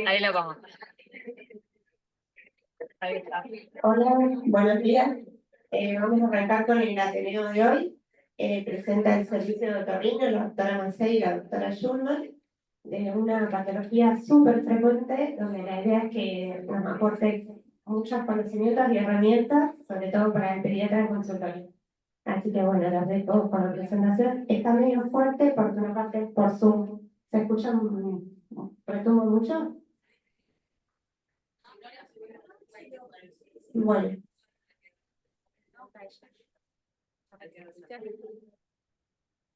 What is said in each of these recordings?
Ahí lo vamos. Ahí está. Hola, buenos días. Vamos a arrancar con el Ateneo de hoy. Presenta el servicio de otorrino la doctora Mancei y la doctora Schulman, de una patología súper frecuente, donde la idea es que nos aporte muchos conocimientos y herramientas, sobre todo para el pediatra en consultorio. Así que bueno, los dejo por la presentación. Está medio fuerte porque una parte por Zoom. ¿Se escucha retumbo mucho? Bueno.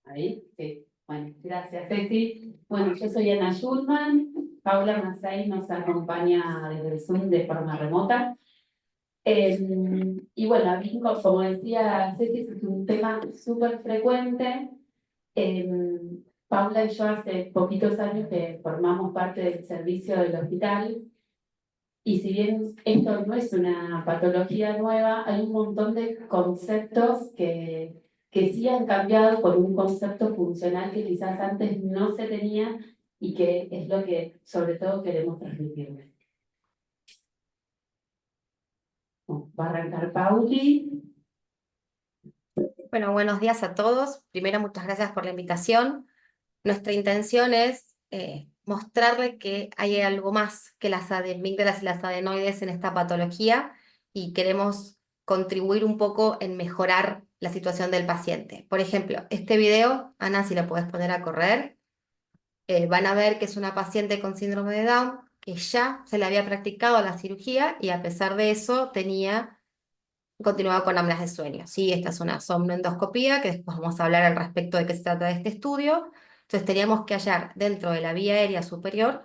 Ahí, sí. Bueno, gracias, Ceci. Bueno, yo soy Ana Schulman. Paula Mancei nos acompaña desde el Zoom de forma remota. Y bueno, a mí, como decía Ceci, es un tema súper frecuente. Paula y yo hace poquitos años que formamos parte del servicio del hospital. Y si bien esto no es una patología nueva, hay un montón de conceptos que sí han cambiado por un concepto funcional que quizás antes no se tenía y que es lo que sobre todo queremos transmitirles. Va a arrancar Pauli. Bueno, buenos días a todos. Primero, muchas gracias por la invitación. Nuestra intención es mostrarle que hay algo más que las amígdalas y las adenoides en esta patología y queremos contribuir un poco en mejorar la situación del paciente. Por ejemplo, este video, Ana, si lo puedes poner a correr, van a ver que es una paciente con síndrome de Down que ya se le había practicado la cirugía y a pesar de eso continuaba con apneas de sueño. ¿Sí? Esta es una somnoendoscopía, que después vamos a hablar al respecto de qué se trata de este estudio. Entonces teníamos que hallar dentro de la vía aérea superior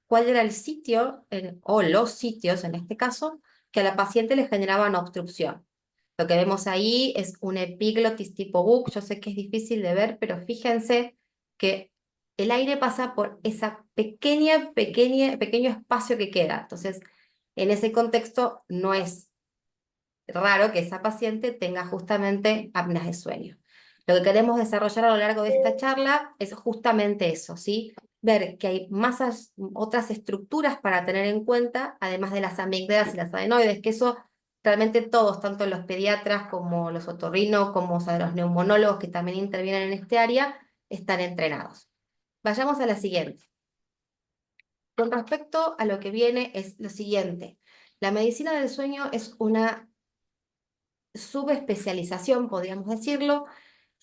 cuál era el sitio, o los sitios en este caso, que a la paciente le generaban obstrucción. Lo que vemos ahí es un epiglotis tipo book. Yo sé que es difícil de ver, pero fíjense que el aire pasa por esa pequeño espacio que queda. Entonces, en ese contexto no es raro que esa paciente tenga justamente apneas de sueño. Lo que queremos desarrollar a lo largo de esta charla es justamente eso, ¿sí? Ver que hay otras estructuras para tener en cuenta, además de las amígdalas y las adenoides, que eso realmente todos, tanto los pediatras como los otorrinos, como los neumonólogos que también intervienen en este área, están entrenados. Vayamos a la siguiente. Con respecto a lo que viene es lo siguiente. La medicina del sueño es una subespecialización, podríamos decirlo,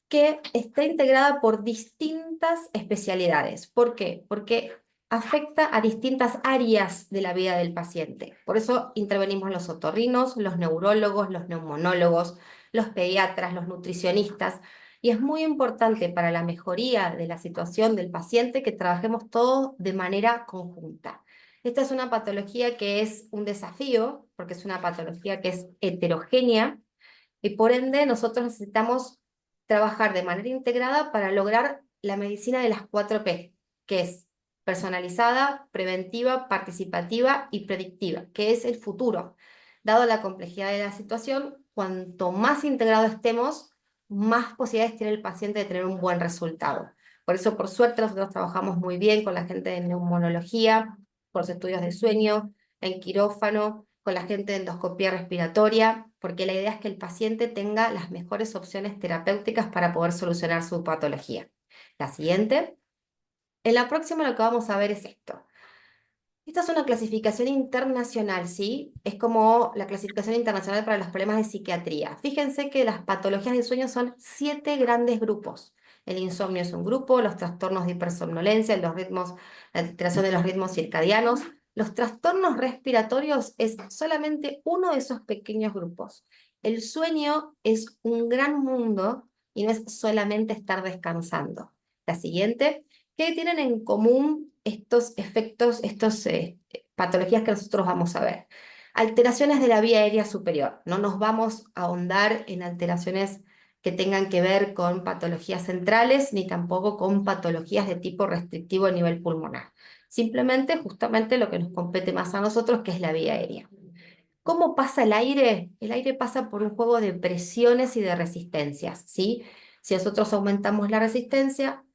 que está integrada por distintas especialidades. ¿Por qué? Porque afecta a distintas áreas de la vida del paciente. Por eso intervenimos los otorrinos, los neurólogos, los neumonólogos, los pediatras, los nutricionistas. Y es muy importante para la mejoría de la situación del paciente que trabajemos todos de manera conjunta. Esta es una patología que es un desafío, porque es una patología que es heterogénea, y por ende nosotros necesitamos trabajar de manera integrada para lograr la medicina de las 4P, que es personalizada, preventiva, participativa y predictiva, que es el futuro. Dado la complejidad de la situación, cuanto más integrado estemos, más posibilidades tiene el paciente de tener un buen resultado. Por eso, por suerte, nosotros trabajamos muy bien con la gente de neumonología, con los estudios de sueño, en quirófano, con la gente de endoscopía respiratoria, porque la idea es que el paciente tenga las mejores opciones terapéuticas para poder solucionar su patología. La siguiente. En la próxima lo que vamos a ver es esto. Esta es una clasificación internacional, ¿sí? Es como la clasificación internacional para los problemas de psiquiatría. Fíjense que las patologías del sueño son 7 grandes grupos. El insomnio es un grupo, los trastornos de hipersomnolencia, la alteración de los ritmos circadianos. Los trastornos respiratorios es solamente uno de esos pequeños grupos. El sueño es un gran mundo y no es solamente estar descansando. La siguiente. ¿Qué tienen en común estos efectos, estas patologías que nosotros vamos a ver? Alteraciones de la vía aérea superior. No nos vamos a ahondar en alteraciones que tengan que ver con patologías centrales, ni tampoco con patologías de tipo restrictivo a nivel pulmonar. Simplemente, justamente lo que nos compete más a nosotros, que es la vía aérea. ¿Cómo pasa el aire? El aire pasa por un juego de presiones y de resistencias, ¿sí? Si nosotros aumentamos la resistencia,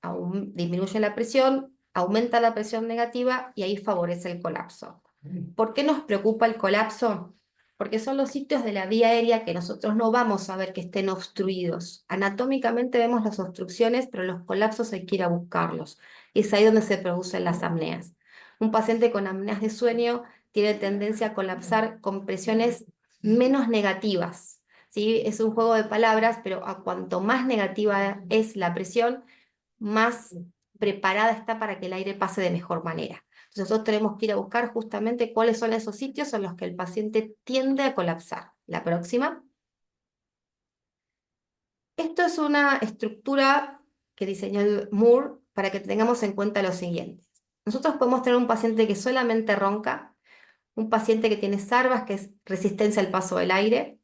disminuye la presión, aumenta la presión negativa y ahí favorece el colapso. ¿Por qué nos preocupa el colapso? Porque son los sitios de la vía aérea que nosotros no vamos a ver que estén obstruidos. Anatómicamente vemos las obstrucciones, pero los colapsos hay que ir a buscarlos. Y es ahí donde se producen las apneas. Un paciente con apneas de sueño tiene tendencia a colapsar con presiones menos negativas. ¿Sí? Es un juego de palabras, pero a cuanto más negativa es la presión, más preparada está para que el aire pase de mejor manera. Entonces nosotros tenemos que ir a buscar justamente cuáles son esos sitios en los que el paciente tiende a colapsar. La próxima. Esto es una estructura que diseñó el Moore para que tengamos en cuenta lo siguiente. Nosotros podemos tener un paciente que solamente ronca, un paciente que tiene SARVAS, que es resistencia al paso del aire.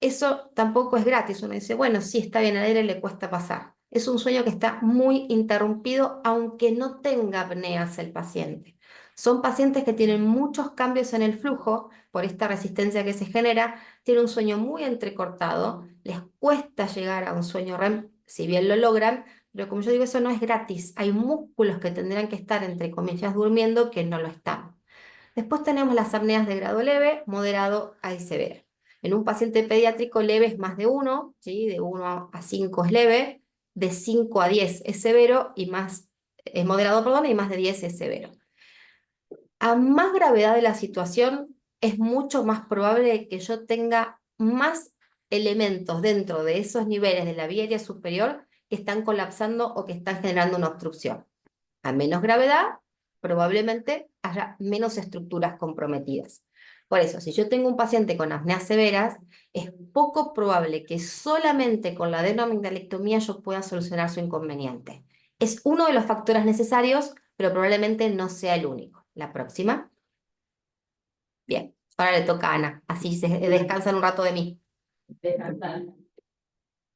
Eso tampoco es gratis. Uno dice, bueno, sí, está bien, el aire le cuesta pasar. Es un sueño que está muy interrumpido, aunque no tenga apneas el paciente. Son pacientes que tienen muchos cambios en el flujo por esta resistencia que se genera, tienen un sueño muy entrecortado, les cuesta llegar a un sueño REM, si bien lo logran, pero como yo digo, eso no es gratis. Hay músculos que tendrán que estar, entre comillas, durmiendo que no lo están. Después tenemos las apneas de grado leve, moderado y severo. En un paciente pediátrico leve es más de 1, ¿sí? De 1 a 5 es leve, de 5 a 10 es severo y más, es moderado, perdón, y más de 10 es severo. A más gravedad de la situación, es mucho más probable que yo tenga más elementos dentro de esos niveles de la vía aérea superior que están colapsando o que están generando una obstrucción. A menos gravedad, probablemente haya menos estructuras comprometidas. Por eso, si yo tengo un paciente con apneas severas, es poco probable que solamente con la adenoamigdalectomía yo pueda solucionar su inconveniente. Es uno de los factores necesarios, pero probablemente no sea el único. La próxima. Bien, ahora le toca a Ana, así se descansan un rato de mí. Descansar.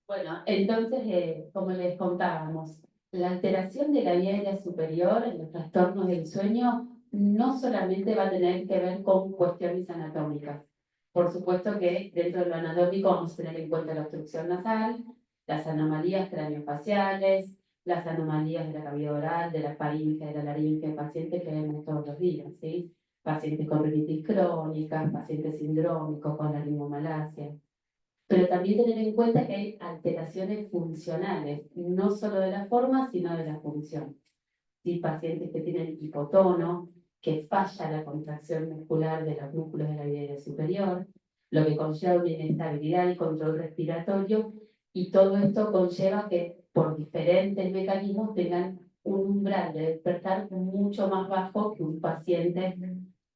Bueno, entonces, como les contábamos, la alteración de la vía aérea superior en los trastornos del sueño no solamente va a tener que ver con cuestiones anatómicas. Por supuesto que dentro de lo anatómico vamos a tener en cuenta la obstrucción nasal, las anomalías craneofaciales, las anomalías de la cavidad oral, de la faringe, de la laringe, pacientes que vemos todos los días, ¿sí? Pacientes con rinitis crónica, pacientes sindrómicos con laringomalacia. Pero también tener en cuenta que hay alteraciones funcionales, no solo de la forma, sino de la función. ¿Sí? Pacientes que tienen hipotono, que falla la contracción muscular de los músculos de la vía aérea superior, lo que conlleva una inestabilidad y control respiratorio, y todo esto conlleva que por diferentes mecanismos tengan un umbral de despertar mucho más bajo que un paciente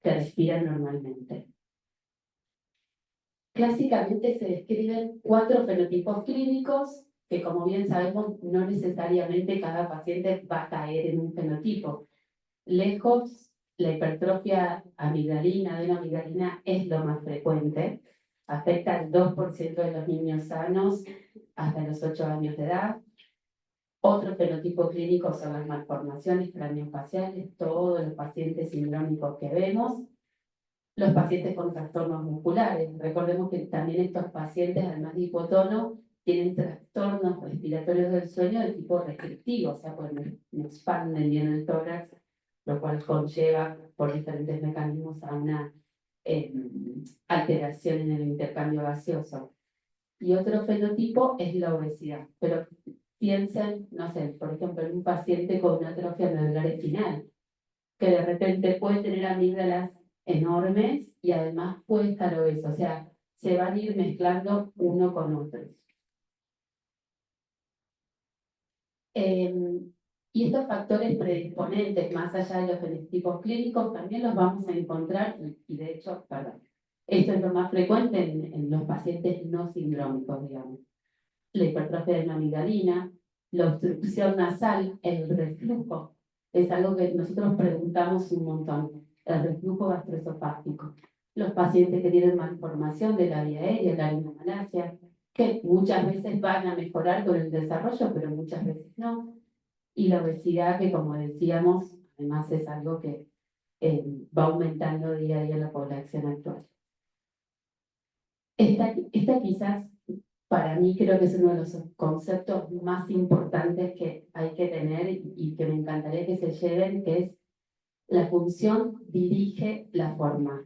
que respira normalmente. Clásicamente se describen 4 fenotipos clínicos que, como bien sabemos, no necesariamente cada paciente va a caer en un fenotipo. Lejos, la hipertrofia amigdalina, adenoamigdalina, es lo más frecuente. Afecta al 2% de los niños sanos hasta los 8 años de edad. Otro fenotipo clínico son las malformaciones craneofaciales, todos los pacientes sindrómicos que vemos. Los pacientes con trastornos musculares. Recordemos que también estos pacientes, además de hipotono, tienen trastornos respiratorios del sueño de tipo restrictivo, o sea, pues no expanden bien el tórax, lo cual conlleva por diferentes mecanismos a una alteración en el intercambio gaseoso. Y otro fenotipo es la obesidad. Pero piensen, no sé, por ejemplo, en un paciente con una atrofia medular espinal, que de repente puede tener amígdalas enormes y además puede estar obeso, o sea, se van a ir mezclando uno con otros. Y estos factores predisponentes, más allá de los fenotipos clínicos, también los vamos a encontrar, y de hecho, perdón, esto es lo más frecuente en los pacientes no sindrómicos, digamos. La hipertrofia de la amigdalina, la obstrucción nasal, el reflujo, es algo que nosotros preguntamos un montón, el reflujo gastroesofágico. Los pacientes que tienen malformación de la vía aérea, la laringomalacia, que muchas veces van a mejorar con el desarrollo, pero muchas veces no. Y la obesidad, que como decíamos, además es algo que va aumentando día a día en la población actual. Esta quizás para mí creo que es uno de los conceptos más importantes que hay que tener y que me encantaría que se lleven, que es la función dirige la forma.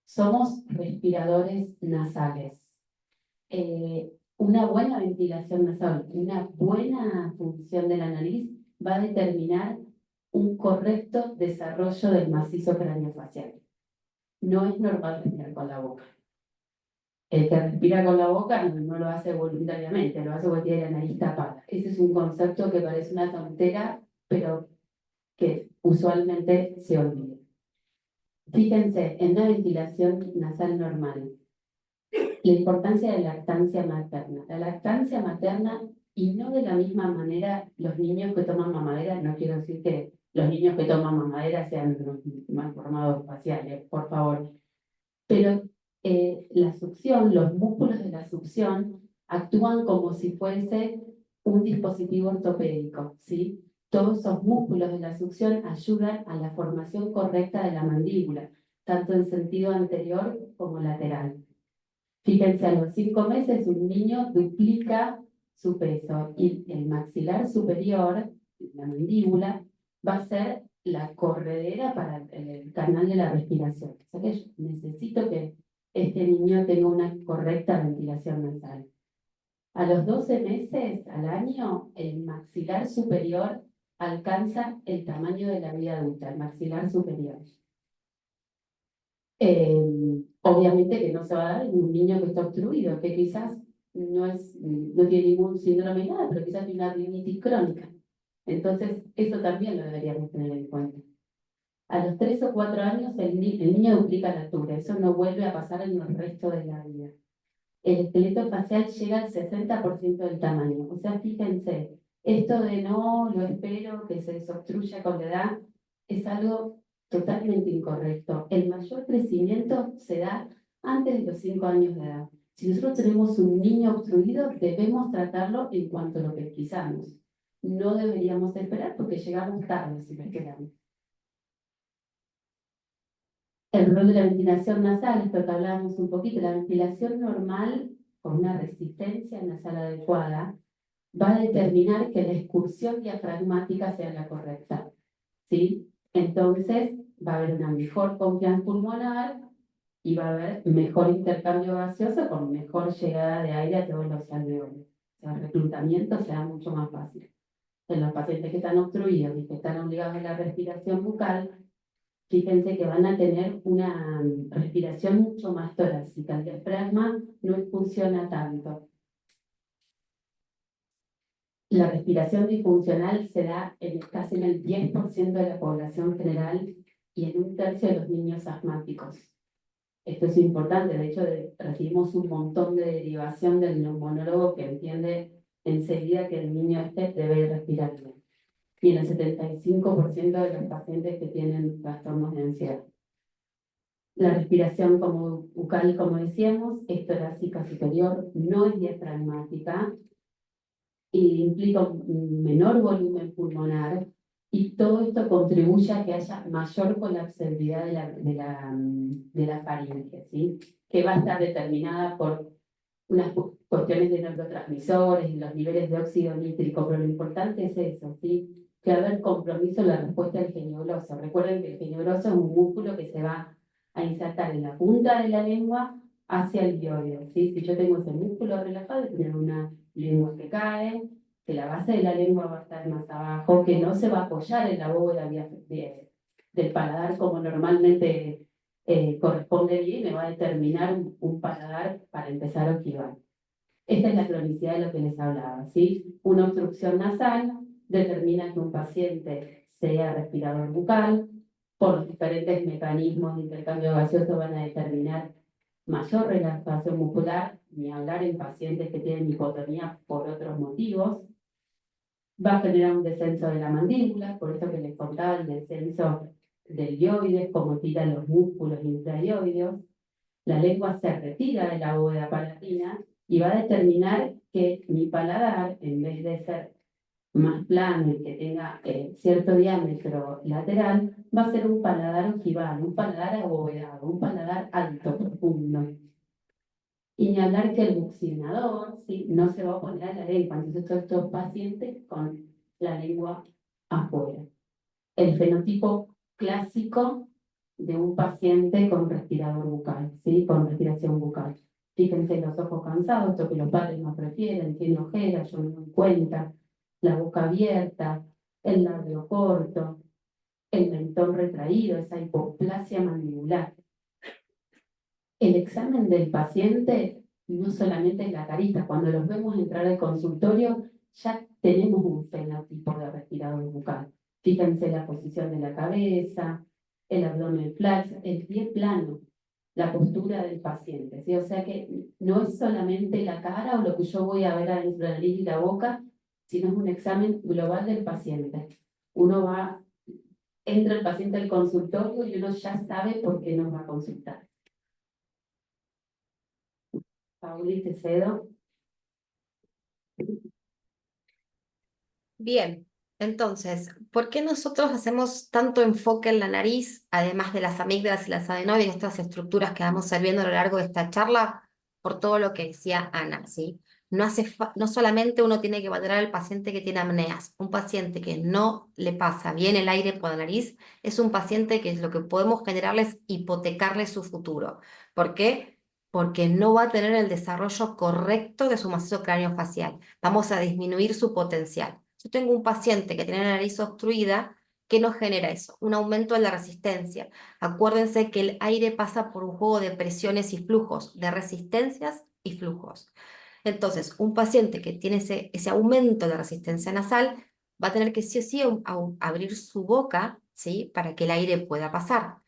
Somos respiradores nasales. Una buena ventilación nasal, una buena función de la nariz va a determinar un correcto desarrollo del macizo craneofacial. No es normal respirar con la boca. El que respira con la boca no lo hace voluntariamente, lo hace porque tiene la nariz tapada. Ese es un concepto que parece una tontera, pero que usualmente se olvida. Fíjense, en una ventilación nasal normal, la importancia de la lactancia materna. La lactancia materna, y no de la misma manera los niños que toman mamadera, no quiero decir que los niños que toman mamadera sean los más formados faciales, por favor, pero la succión, los músculos de la succión actúan como si fuese un dispositivo ortopédico, ¿sí? Todos esos músculos de la succión ayudan a la formación correcta de la mandíbula, tanto en sentido anterior como lateral. Fíjense, a los 5 meses un niño duplica su peso y el maxilar superior, la mandíbula, va a ser la corredera para el canal de la respiración. O sea que yo necesito que este niño tenga una correcta ventilación nasal. A los 12 meses al año, el maxilar superior alcanza el tamaño de la vida adulta, el maxilar superior. Obviamente que no se va a dar en un niño que está obstruido, que quizás no tiene ningún síndrome ni nada, pero quizás tiene una rinitis crónica. Entonces, eso también lo deberíamos tener en cuenta. A los 3 o 4 años el niño duplica la altura, eso no vuelve a pasar en el resto de la vida. El esqueleto facial llega al 60% del tamaño. O sea, fíjense, esto de no, lo espero, que se desobstruya con la edad, es algo totalmente incorrecto. El mayor crecimiento se da antes de los 5 años de edad. Si nosotros tenemos un niño obstruido, debemos tratarlo en cuanto lo pesquisamos. No deberíamos esperar porque llegamos tarde si lo esperamos. El rol de la ventilación nasal, esto que hablábamos un poquito, la ventilación normal con una resistencia nasal adecuada va a determinar que la excursión diafragmática sea la correcta, ¿sí? Entonces va a haber una mejor confianza pulmonar y va a haber mejor intercambio gaseoso con mejor llegada de aire a todos los alveolos. O sea, el reclutamiento será mucho más fácil. En los pacientes que están obstruidos y que están obligados a la respiración bucal, fíjense que van a tener una respiración mucho más torácica. El diafragma no funciona tanto. La respiración disfuncional se da casi en el 10% de la población general y en 1/3 de los niños asmáticos. Esto es importante, de hecho recibimos un montón de derivación del neumonólogo que entiende enseguida que el niño debe respirar bien. Y en el 75% de los pacientes que tienen trastornos de ansiedad. La respiración como bucal, como decíamos, es torácica superior, no es diafragmática, y implica un menor volumen pulmonar, y todo esto contribuye a que haya mayor colapsabilidad de la faringe, ¿sí? Que va a estar determinada por unas cuestiones de neurotransmisores y los niveles de óxido nítrico, pero lo importante es eso, ¿sí? Que va a haber compromiso en la respuesta del genio gloso. Recuerden que el genio gloso es un músculo que se va a insertar en la punta de la lengua hacia el bioide, ¿sí? Si yo tengo ese músculo relajado, tener una lengua que cae, que la base de la lengua va a estar más abajo, que no se va a apoyar en la bóveda del paladar como normalmente corresponde bien, me va a determinar un paladar para empezar a oxivar. Esta es la cronicidad de lo que les hablaba, ¿sí? Una obstrucción nasal determina que un paciente sea respirador bucal, por los diferentes mecanismos de intercambio gaseoso van a determinar mayor relajación muscular, ni hablar en pacientes que tienen hipotonía por otros motivos. Va a generar un descenso de la mandíbula, por eso que les contaba el descenso del dioides, como tiran los músculos intradioideos. La lengua se retira de la bóveda palatina y va a determinar que mi paladar, en vez de ser más plano y que tenga cierto diámetro lateral, va a ser un paladar ojival, un paladar abovedado, un paladar alto, profundo. Y ni hablar que el buccinador, ¿sí? No se va a poner a la lengua. Entonces, todos estos pacientes con la lengua afuera. El fenotipo clásico de un paciente con respirador bucal, ¿sí? Con respiración bucal. Fíjense los ojos cansados, esto que los padres no prefieren, tiene ojeras, yo no me doy cuenta, la boca abierta, el labio corto, el mentón retraído, esa hipoplasia mandibular. El examen del paciente no solamente es la carita, cuando los vemos entrar al consultorio ya tenemos un fenotipo de respirador bucal. Fíjense la posición de la cabeza, el abdomen flax, el pie plano, la postura del paciente, ¿sí? O sea que no es solamente la cara o lo que yo voy a ver adentro de la nariz y la boca, sino es un examen global del paciente. Uno va, entra el paciente al consultorio y uno ya sabe por qué nos va a consultar. Pauli, te cedo. Bien, entonces, ¿por qué nosotros hacemos tanto enfoque en la nariz, además de las amígdalas y las adenoides, estas estructuras que vamos a ir viendo a lo largo de esta charla? Por todo lo que decía Ana, ¿sí? No solamente uno tiene que valorar al paciente que tiene apneas, un paciente que no le pasa bien el aire por la nariz es un paciente que lo que podemos generarle es hipotecarle su futuro. ¿Por qué? Porque no va a tener el desarrollo correcto de su macizo craneofacial. Vamos a disminuir su potencial. Yo tengo un paciente que tiene la nariz obstruida, ¿qué nos genera eso? Un aumento de la resistencia. Acuérdense que el aire pasa por un juego de presiones y flujos, de resistencias y flujos. Entonces, un paciente que tiene ese aumento de la resistencia nasal va a tener que sí o sí abrir su boca, ¿sí? Para que el aire pueda pasar.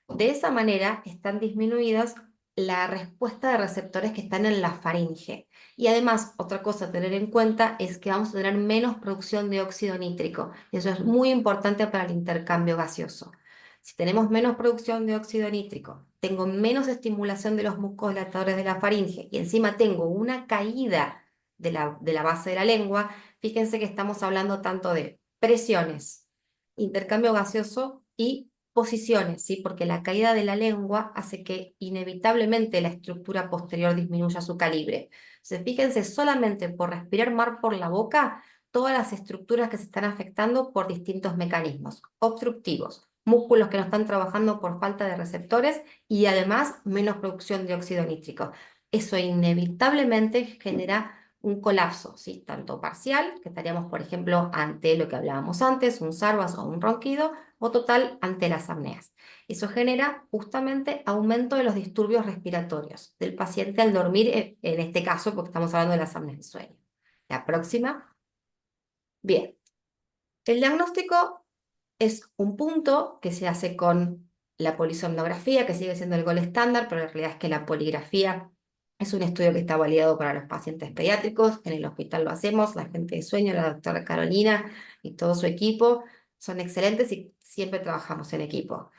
De esa manera están disminuidas la respuesta de receptores que están en la faringe. Y además, otra cosa a tener en cuenta es que vamos a tener menos producción de óxido nítrico. Eso es muy importante para el intercambio gaseoso. Si tenemos menos producción de óxido nítrico, tengo menos estimulación de los muscodilatadores de la faringe y encima tengo una caída de la base de la lengua, fíjense que estamos hablando tanto de presiones, intercambio gaseoso y posiciones, ¿sí? Porque la caída de la lengua hace que inevitablemente la estructura posterior disminuya su calibre. Entonces, fíjense, solamente por respirar mar por la boca, todas las estructuras que se están afectando por distintos mecanismos obstructivos, músculos que no están trabajando por falta de receptores y además menos producción de óxido nítrico. Eso inevitablemente genera un colapso, ¿sí? Tanto parcial, que estaríamos, por ejemplo, ante lo que hablábamos antes, un SARVAS o un ronquido, o total ante las apneas. Eso genera justamente aumento de los disturbios respiratorios del paciente al dormir, en este caso, porque estamos hablando de las apneas de sueño. La próxima. Bien. El diagnóstico es un punto que se hace con la polisomnografía, que sigue siendo el gol estándar, pero la realidad es que la poligrafía es un estudio que está validado para los pacientes pediátricos. En el hospital lo hacemos, la gente de sueño, la doctora Carolina y todo su equipo son excelentes y siempre trabajamos en equipo.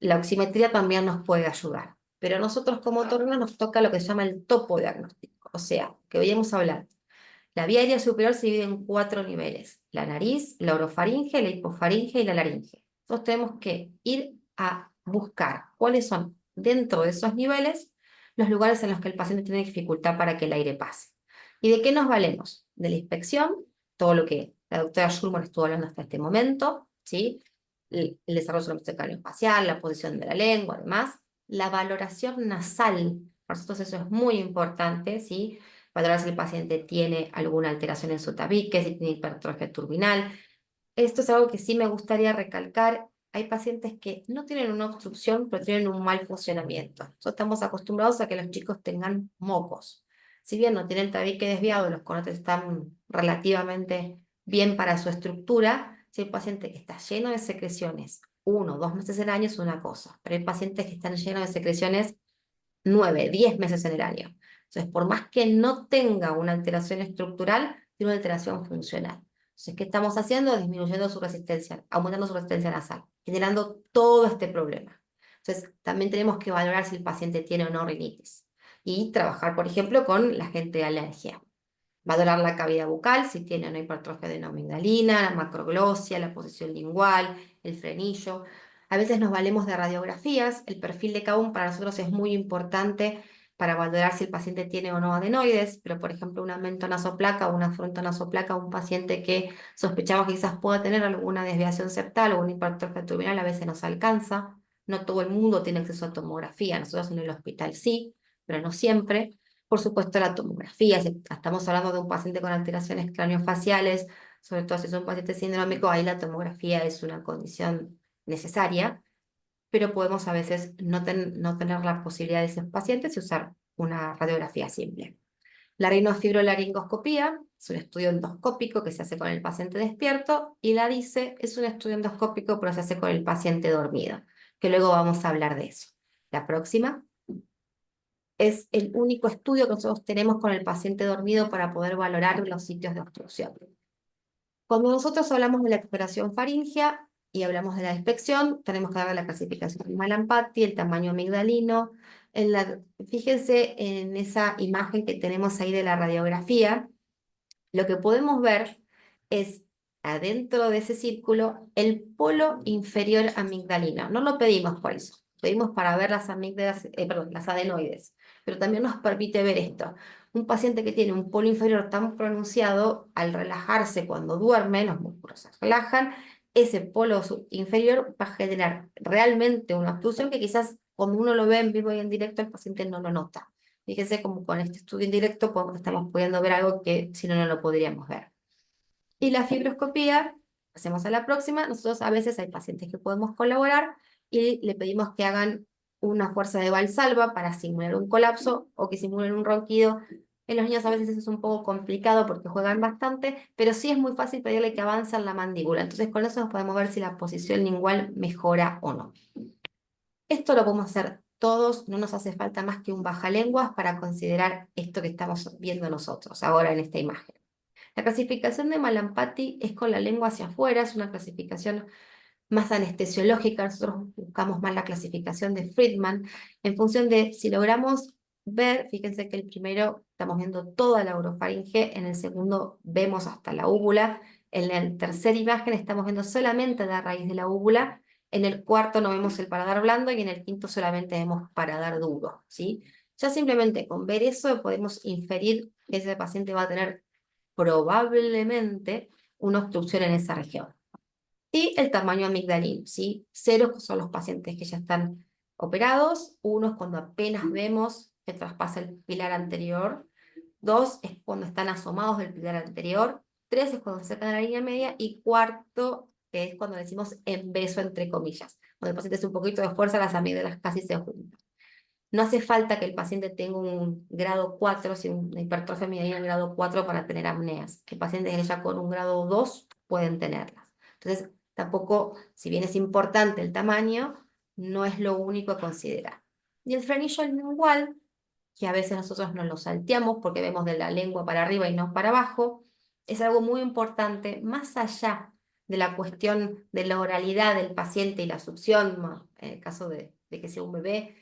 La oximetría también nos puede ayudar, pero nosotros como otorrinos nos toca lo que se llama el topo diagnóstico, o sea, que hoy hemos hablado. La vía aérea superior se divide en 4 niveles: la nariz, la orofaringe, la hipofaringe y la laringe. Entonces tenemos que ir a buscar cuáles son dentro de esos niveles los lugares en los que el paciente tiene dificultad para que el aire pase. ¿Y de qué nos valemos? De la inspección, todo lo que la doctora Schulman estuvo hablando hasta este momento, ¿sí? El desarrollo del maxilar facial, la posición de la lengua, además, la valoración nasal. Para nosotros eso es muy importante, ¿sí? Valorar si el paciente tiene alguna alteración en su tabique, si tiene hipertrofia turbinal. Esto es algo que sí me gustaría recalcar. Hay pacientes que no tienen una obstrucción, pero tienen un mal funcionamiento. Nosotros estamos acostumbrados a que los chicos tengan mocos. Si bien no tienen tabique desviado, los conotes están relativamente bien para su estructura. Si hay paciente que está lleno de secreciones 1 o 2 meses en el año es una cosa, pero hay pacientes que están llenos de secreciones 9, 10 meses en el año. Entonces, por más que no tenga una alteración estructural, tiene una alteración funcional. Entonces, ¿qué estamos haciendo? Disminuyendo su resistencia, aumentando su resistencia nasal, generando todo este problema. Entonces, también tenemos que valorar si el paciente tiene o no rinitis. Y trabajar, por ejemplo, con la gente de alergia. Valorar la cavidad bucal, si tiene o no hipertrofia de amigdalina, la macroglosia, la posición lingual, el frenillo. A veces nos valemos de radiografías. El perfil de Cahun para nosotros es muy importante para valorar si el paciente tiene o no adenoides, pero por ejemplo una mentonasoplaca o una frontonasoplaca, un paciente que sospechamos que quizás pueda tener alguna desviación septal o una hipertrofia tumoral, a veces nos alcanza. No todo el mundo tiene acceso a tomografía, nosotros en el hospital sí, pero no siempre. Por supuesto la tomografía, si estamos hablando de un paciente con alteraciones craneofaciales, sobre todo si es un paciente sindrómico, ahí la tomografía es una condición necesaria, pero podemos a veces no tener la posibilidad de esos pacientes y usar una radiografía simple. La rinofibrolaringoscopía es un estudio endoscópico que se hace con el paciente despierto y la DICE es un estudio endoscópico pero se hace con el paciente dormido, que luego vamos a hablar de eso. La próxima es el único estudio que nosotros tenemos con el paciente dormido para poder valorar los sitios de obstrucción. Cuando nosotros hablamos de la exploración faríngea y hablamos de la inspección, tenemos que darle la clasificación de Malampati, el tamaño amigdalino. Fíjense en esa imagen que tenemos ahí de la radiografía. Lo que podemos ver es, adentro de ese círculo, el polo inferior amigdalino. No lo pedimos por eso, pedimos para ver las amígdalas, perdón, las adenoides, pero también nos permite ver esto. Un paciente que tiene un polo inferior tan pronunciado, al relajarse cuando duerme, los músculos se relajan, ese polo inferior va a generar realmente una obstrucción que quizás cuando uno lo ve en vivo y en directo, el paciente no lo nota. Fíjense como con este estudio indirecto estamos pudiendo ver algo que si no, no lo podríamos ver. Y la fibroscopía, hacemos a la próxima. Nosotros a veces hay pacientes que podemos colaborar y le pedimos que hagan una fuerza de Valsalva para simular un colapso o que simulen un ronquido. En los niños a veces eso es un poco complicado porque juegan bastante, pero sí es muy fácil pedirle que avancen la mandíbula. Entonces con eso nos podemos ver si la posición lingual mejora o no. Esto lo podemos hacer todos, no nos hace falta más que un bajalenguas para considerar esto que estamos viendo nosotros ahora en esta imagen. La clasificación de Malampati es con la lengua hacia afuera, es una clasificación más anestesiológica. Nosotros buscamos más la clasificación de Friedman en función de si logramos ver, fíjense que el primero estamos viendo toda la orofaringe, en el segundo vemos hasta la úvula, en la tercera imagen estamos viendo solamente la raíz de la úvula, en el cuarto no vemos el paladar blando y en el quinto solamente vemos paladar duro, ¿sí? Ya simplemente con ver eso podemos inferir que ese paciente va a tener probablemente una obstrucción en esa región. Y el tamaño amigdalino, ¿sí? 0 son los pacientes que ya están operados, 1 es cuando apenas vemos que traspasa el pilar anterior, 2 es cuando están asomados del pilar anterior, 3 es cuando se acercan a la línea media y cuarto que es cuando decimos en beso entre comillas, cuando el paciente hace un poquito de fuerza, las amígdalas casi se juntan. No hace falta que el paciente tenga un grado 4, si una hipertrofia amigdalina en grado 4 para tener apneas. El paciente ya con un grado 2 pueden tenerlas. Entonces, tampoco, si bien es importante el tamaño, no es lo único a considerar. Y el frenillo lingual, que a veces nosotros nos lo salteamos porque vemos de la lengua para arriba y no para abajo, es algo muy importante, más allá de la cuestión de la oralidad del paciente y la succión, en el caso de que sea un bebé,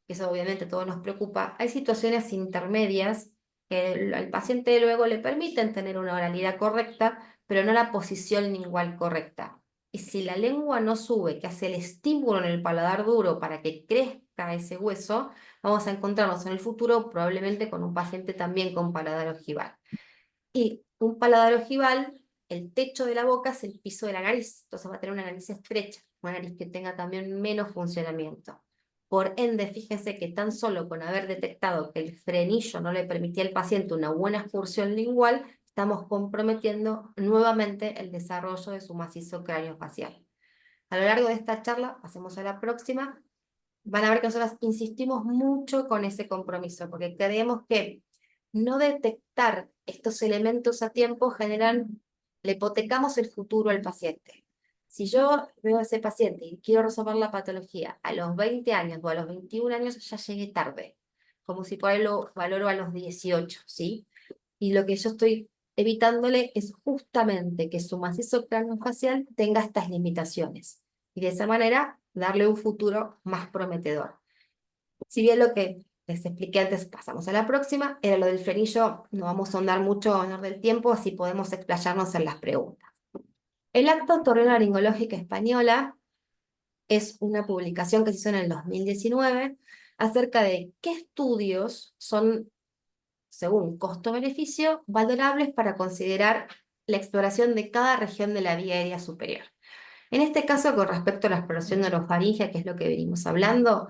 que eso obviamente todo nos preocupa. Hay situaciones intermedias que al paciente luego le permiten tener una oralidad correcta, pero no la posición lingual correcta. Y si la lengua no sube, que hace el estímulo en el paladar duro para que crezca ese hueso, vamos a encontrarnos en el futuro probablemente con un paciente también con paladar ojival. Y un paladar ojival, el techo de la boca es el piso de la nariz, entonces va a tener una nariz estrecha, una nariz que tenga también menos funcionamiento. Por ende, fíjense que tan solo con haber detectado que el frenillo no le permitía al paciente una buena excursión lingual, estamos comprometiendo nuevamente el desarrollo de su macizo craneofacial. A lo largo de esta charla, pasemos a la próxima, van a ver que nosotros insistimos mucho con ese compromiso, porque creemos que no detectar estos elementos a tiempo le hipotecamos el futuro al paciente. Si yo veo a ese paciente y quiero resolver la patología a los 20 años o a los 21 años, ya llegué tarde, como si por ahí lo valoro a los 18, ¿sí? Y lo que yo estoy evitándole es justamente que su macizo craneofacial tenga estas limitaciones y de esa manera darle un futuro más prometedor. Si bien lo que les expliqué antes, pasamos a la próxima, era lo del frenillo, no vamos a ahondar mucho en honor del tiempo, así podemos explayarnos en las preguntas. El Acta Otorrinolaringológica Española es una publicación que se hizo en el 2019, acerca de qué estudios son, según costo-beneficio, valorables para considerar la exploración de cada región de la vía aérea superior. En este caso, con respecto a la exploración orofaringea, que es lo que venimos hablando,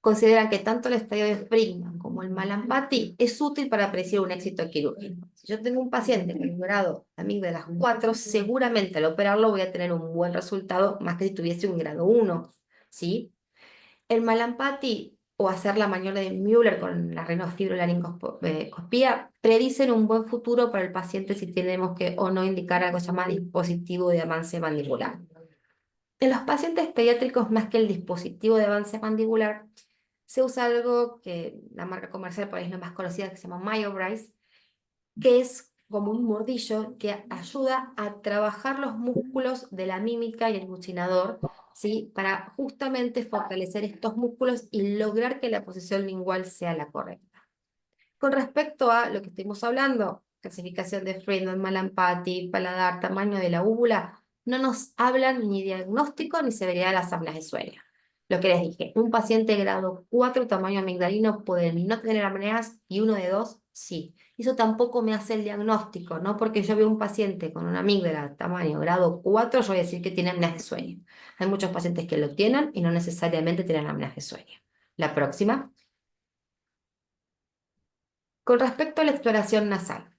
consideran que tanto el estadio de Friedman como el Malampati es útil para predecir un éxito quirúrgico. Si yo tengo un paciente con un grado de amígdalas 4, seguramente al operarlo voy a tener un buen resultado, más que si tuviese un grado 1, ¿sí? El Malampati o hacer la maniobra de Müller con la rinofibrolaringoscopía predicen un buen futuro para el paciente si tenemos que o no indicar algo llamado dispositivo de avance mandibular. En los pacientes pediátricos, más que el dispositivo de avance mandibular, se usa algo que la marca comercial por ahí es la más conocida, que se llama MyoBrace, que es como un mordillo que ayuda a trabajar los músculos de la mímica y el buccinador, ¿sí? Para justamente fortalecer estos músculos y lograr que la posición lingual sea la correcta. Con respecto a lo que estuvimos hablando, clasificación de Friedman, Malampati, paladar, tamaño de la úvula, no nos hablan ni diagnóstico ni severidad de las apneas de sueño. Lo que les dije, un paciente grado 4 tamaño amigdalino puede no tener apneas y uno de 2 sí. Eso tampoco me hace el diagnóstico, no porque yo veo un paciente con una amígdala tamaño grado 4, yo voy a decir que tiene apneas de sueño. Hay muchos pacientes que lo tienen y no necesariamente tienen apneas de sueño. La próxima. Con respecto a la exploración nasal,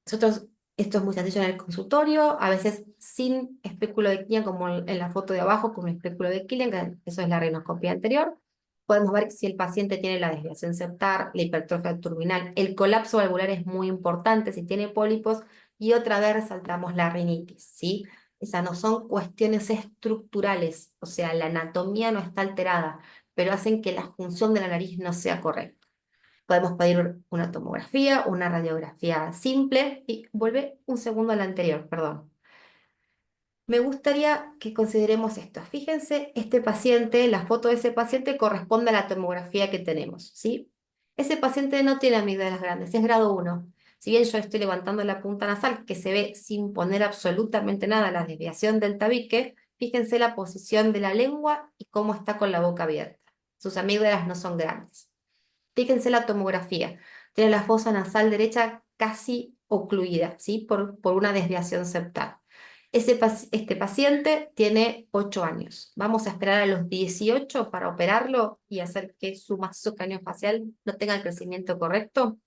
nosotros, esto es muy sencillo en el consultorio, a veces sin espéculo de Killian, como en la foto de abajo, con un espéculo de Killian, que eso es la rinoscopía anterior. Podemos ver si el paciente tiene la desviación septal, la hipertrofia turbinal, el colapso valvular es muy importante, si tiene pólipos, y otra vez resaltamos la rinitis, ¿sí? Esas no son cuestiones estructurales, o sea, la anatomía no está alterada, pero hacen que la función de la nariz no sea correcta. Podemos pedir una tomografía, una radiografía simple y vuelve un segundo a la anterior, perdón. Me gustaría que consideremos esto. Fíjense, este paciente, la foto de ese paciente corresponde a la tomografía que tenemos, ¿sí? Ese paciente no tiene amígdalas grandes, es grado 1. Si bien yo estoy levantando la punta nasal, que se ve sin poner absolutamente nada la desviación del tabique, fíjense la posición de la lengua y cómo está con la boca abierta. Sus amígdalas no son grandes. Fíjense la tomografía. Tiene la fosa nasal derecha casi ocluida, ¿sí? Por una desviación septal. Este paciente tiene 8 años. Vamos a esperar a los 18 para operarlo y hacer que su macizo craneofacial no tenga el crecimiento correcto.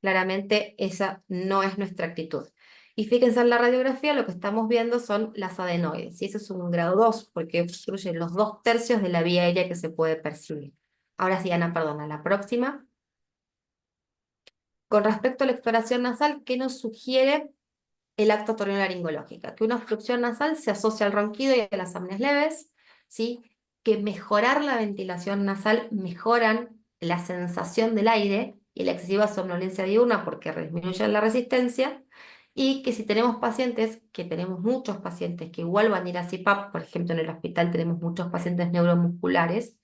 Claramente esa no es nuestra actitud. Y fíjense en la radiografía, lo que estamos viendo son las adenoides. Y eso es un grado 2 porque obstruye los 2/3 de la vía aérea que se puede percibir. Ahora sí, Ana, perdona, la próxima. Con respecto a la exploración nasal, ¿qué nos sugiere el acto otorrinolaringológica? Que una obstrucción nasal se asocia al ronquido y a las apneas leves, ¿sí? Que mejorar la ventilación nasal mejoran la sensación del aire y la excesiva somnolencia diurna porque disminuyen la resistencia, y que si tenemos pacientes, que tenemos muchos pacientes que igual van a ir a CPAP, por ejemplo en el hospital tenemos muchos pacientes neuromusculares,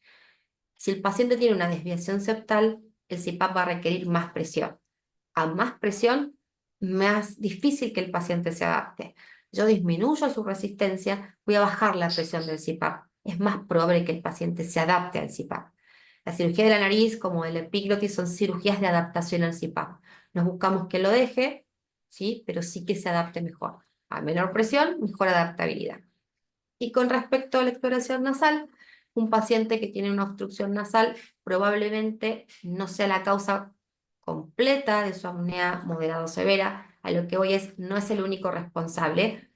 si el paciente tiene una desviación septal, el CPAP va a requerir más presión. A más presión, más difícil que el paciente se adapte. Yo disminuyo su resistencia, voy a bajar la presión del CPAP. Es más probable que el paciente se adapte al CPAP. La cirugía de la nariz, como el epiglotis, son cirugías de adaptación al CPAP. Nos buscamos que lo deje, ¿sí? Pero sí que se adapte mejor. A menor presión, mejor adaptabilidad. Y con respecto a la exploración nasal, un paciente que tiene una obstrucción nasal probablemente no sea la causa completa de su apnea moderada o severa. A lo que voy es, no es el único responsable.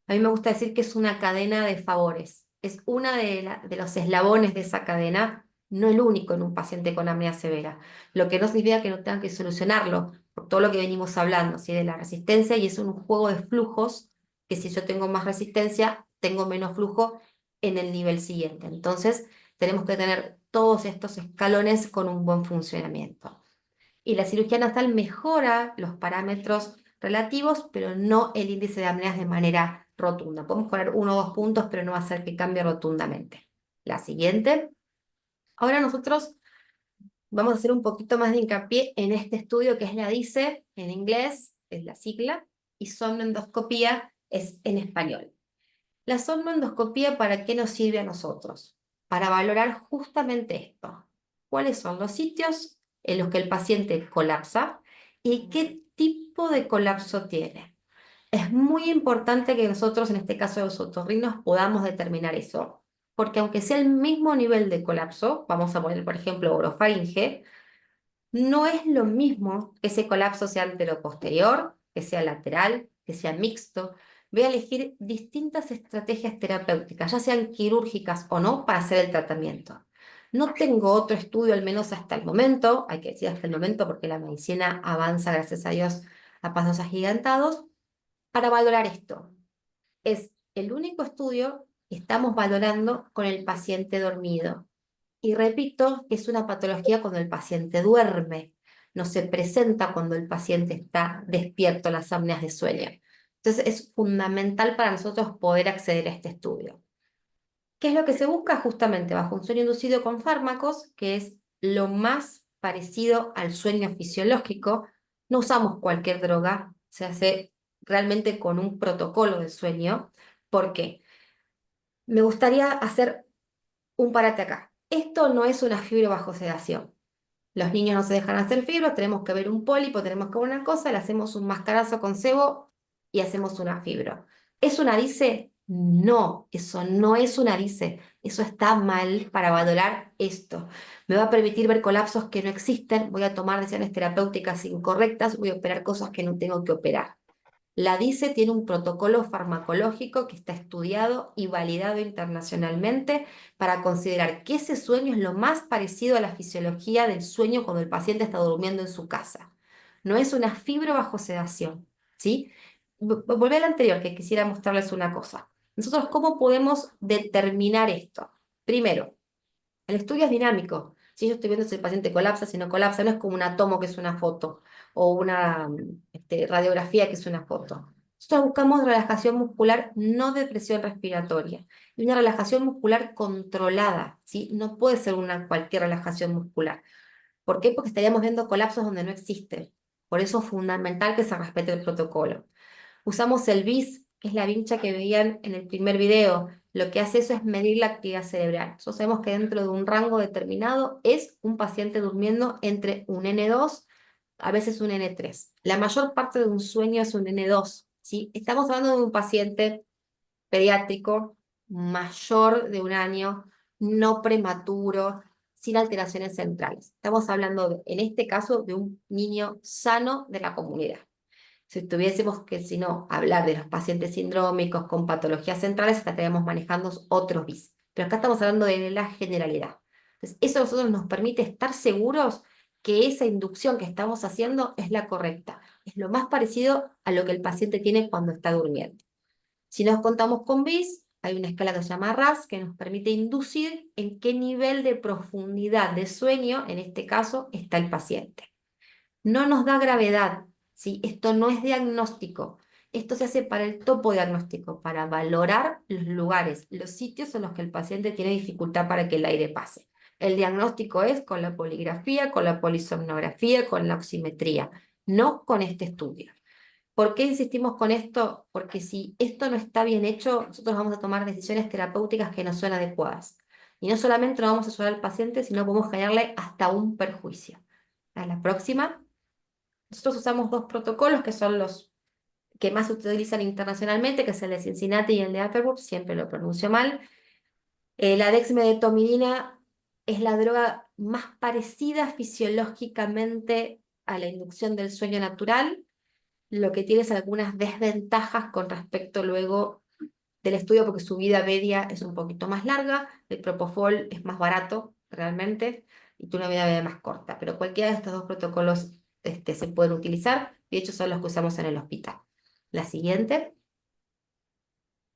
A mí me gusta decir que es una cadena de favores. Es una de los eslabones de esa cadena, no el único en un paciente con apnea severa. Lo que no significa que no tengan que solucionarlo, por todo lo que venimos hablando, ¿sí? De la resistencia, y es un juego de flujos, que si yo tengo más resistencia, tengo menos flujo en el nivel siguiente. Entonces, tenemos que tener todos estos escalones con un buen funcionamiento. Y la cirugía nasal mejora los parámetros relativos, pero no el índice de apneas de manera rotunda. Podemos poner 1 o 2 puntos, pero no va a hacer que cambie rotundamente. La siguiente. Ahora nosotros vamos a hacer un poquito más de hincapié en este estudio que es la DICE, en inglés, es la sigla, y somnoendoscopía es en español. La somnoendoscopía, ¿para qué nos sirve a nosotros? para valorar justamente esto. ¿Cuáles son los sitios en los que el paciente colapsa y qué tipo de colapso tiene? Es muy importante que nosotros, en este caso de los otorrinos, podamos determinar eso, porque aunque sea el mismo nivel de colapso, vamos a poner, por ejemplo, orofaringe, no es lo mismo que ese colapso sea anteroposterior, que sea lateral, que sea mixto. Voy a elegir distintas estrategias terapéuticas, ya sean quirúrgicas o no, para hacer el tratamiento. No tengo otro estudio, al menos hasta el momento, hay que decir hasta el momento porque la medicina avanza, gracias a Dios, a pasos agigantados, para valorar esto. Es el único estudio que estamos valorando con el paciente dormido. Y repito que es una patología cuando el paciente duerme, no se presenta cuando el paciente está despierto, las apneas de sueño. Entonces es fundamental para nosotros poder acceder a este estudio. ¿Qué es lo que se busca? Justamente bajo un sueño inducido con fármacos, que es lo más parecido al sueño fisiológico. No usamos cualquier droga, se hace realmente con un protocolo de sueño. ¿Por qué? Me gustaría hacer un parate acá. Esto no es una fibra bajo sedación. Los niños no se dejan hacer fibra, tenemos que ver un pólipo, tenemos que ver una cosa, le hacemos un mascarazo con sebo y hacemos una fibra. ¿Es una dice? No, eso no es una dice. Eso está mal para valorar esto. Me va a permitir ver colapsos que no existen, voy a tomar decisiones terapéuticas incorrectas, voy a operar cosas que no tengo que operar. La DICE tiene un protocolo farmacológico que está estudiado y validado internacionalmente para considerar que ese sueño es lo más parecido a la fisiología del sueño cuando el paciente está durmiendo en su casa. No es una fibra bajo sedación, ¿sí? Volví al anterior, que quisiera mostrarles una cosa. Nosotros, ¿cómo podemos determinar esto? Primero, el estudio es dinámico. Si yo estoy viendo si el paciente colapsa, si no colapsa, no es como un tomo que es una foto o una radiografía que es una foto. Nosotros buscamos relajación muscular, no depresión respiratoria, y una relajación muscular controlada, ¿sí? No puede ser una cualquier relajación muscular. ¿Por qué? Porque estaríamos viendo colapsos donde no existen. Por eso es fundamental que se respete el protocolo. Usamos el BIS, que es la vincha que veían en el primer video. Lo que hace eso es medir la actividad cerebral. Nosotros sabemos que dentro de un rango determinado es un paciente durmiendo entre un N2, a veces un N3. La mayor parte de un sueño es un N2, ¿sí? Estamos hablando de un paciente pediátrico, mayor de 1 año, no prematuro, sin alteraciones centrales. Estamos hablando, en este caso, de un niño sano de la comunidad. Si tuviésemos que, si no, hablar de los pacientes sindrómicos con patologías centrales, estaríamos manejando otros BIS. Pero acá estamos hablando de la generalidad. Entonces, eso a nosotros nos permite estar seguros que esa inducción que estamos haciendo es la correcta. Es lo más parecido a lo que el paciente tiene cuando está durmiendo. Si nos contamos con BIS, hay una escala que se llama RAS que nos permite inducir en qué nivel de profundidad de sueño, en este caso, está el paciente. No nos da gravedad, ¿sí? Esto no es diagnóstico. Esto se hace para el topo diagnóstico, para valorar los lugares, los sitios en los que el paciente tiene dificultad para que el aire pase. El diagnóstico es con la poligrafía, con la polisomnografía, con la oximetría, no con este estudio. ¿Por qué insistimos con esto? Porque si esto no está bien hecho, nosotros vamos a tomar decisiones terapéuticas que no son adecuadas. Y no solamente no vamos a ayudar al paciente, sino podemos generarle hasta un perjuicio. A la próxima. Nosotros usamos dos protocolos que son los que más se utilizan internacionalmente, que es el de Cincinnati y el de Atterbury, siempre lo pronuncio mal. La dexmedetomidina es la droga más parecida fisiológicamente a la inducción del sueño natural, lo que tiene es algunas desventajas con respecto luego del estudio, porque su vida media es un poquito más larga, el propofol es más barato realmente, y tiene una vida media más corta, pero cualquiera de estos dos protocolos se pueden utilizar, y de hecho son los que usamos en el hospital. La siguiente.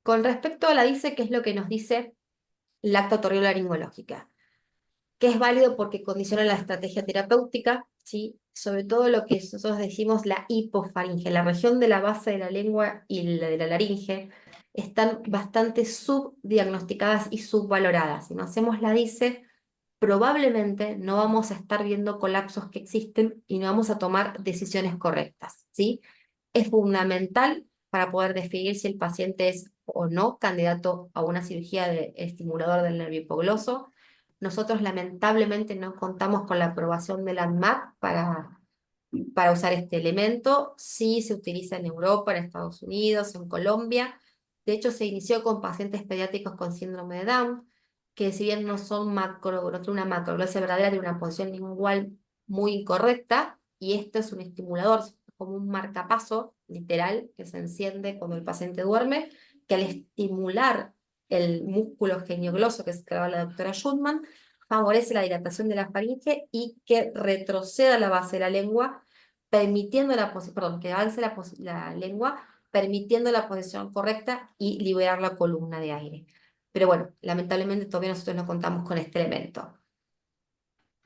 Con respecto a la DICE, ¿qué es lo que nos dice la otorrinolaringológica? Que es válido porque condiciona la estrategia terapéutica, ¿sí? Sobre todo lo que nosotros decimos la hipofaringe, la región de la base de la lengua y la de la laringe, están bastante subdiagnosticadas y subvaloradas. Si no hacemos la DICE, probablemente no vamos a estar viendo colapsos que existen y no vamos a tomar decisiones correctas, ¿sí? Es fundamental para poder definir si el paciente es o no candidato a una cirugía de estimulador del nervio hipogloso. Nosotros lamentablemente no contamos con la aprobación de la ANMAT para usar este elemento. Sí se utiliza en Europa, en Estados Unidos, en Colombia. De hecho, se inició con pacientes pediátricos con síndrome de Down, que si bien no son macro, no tiene una macroglosia verdadera, tiene una posición lingual muy incorrecta, y esto es un estimulador, como un marcapaso literal que se enciende cuando el paciente duerme, que al estimular el músculo geniogloso que escribe la doctora Schulman, favorece la dilatación de la faringe y que retroceda la base de la lengua, permitiendo que avance la lengua, permitiendo la posición correcta y liberar la columna de aire. Pero bueno, lamentablemente todavía nosotros no contamos con este elemento.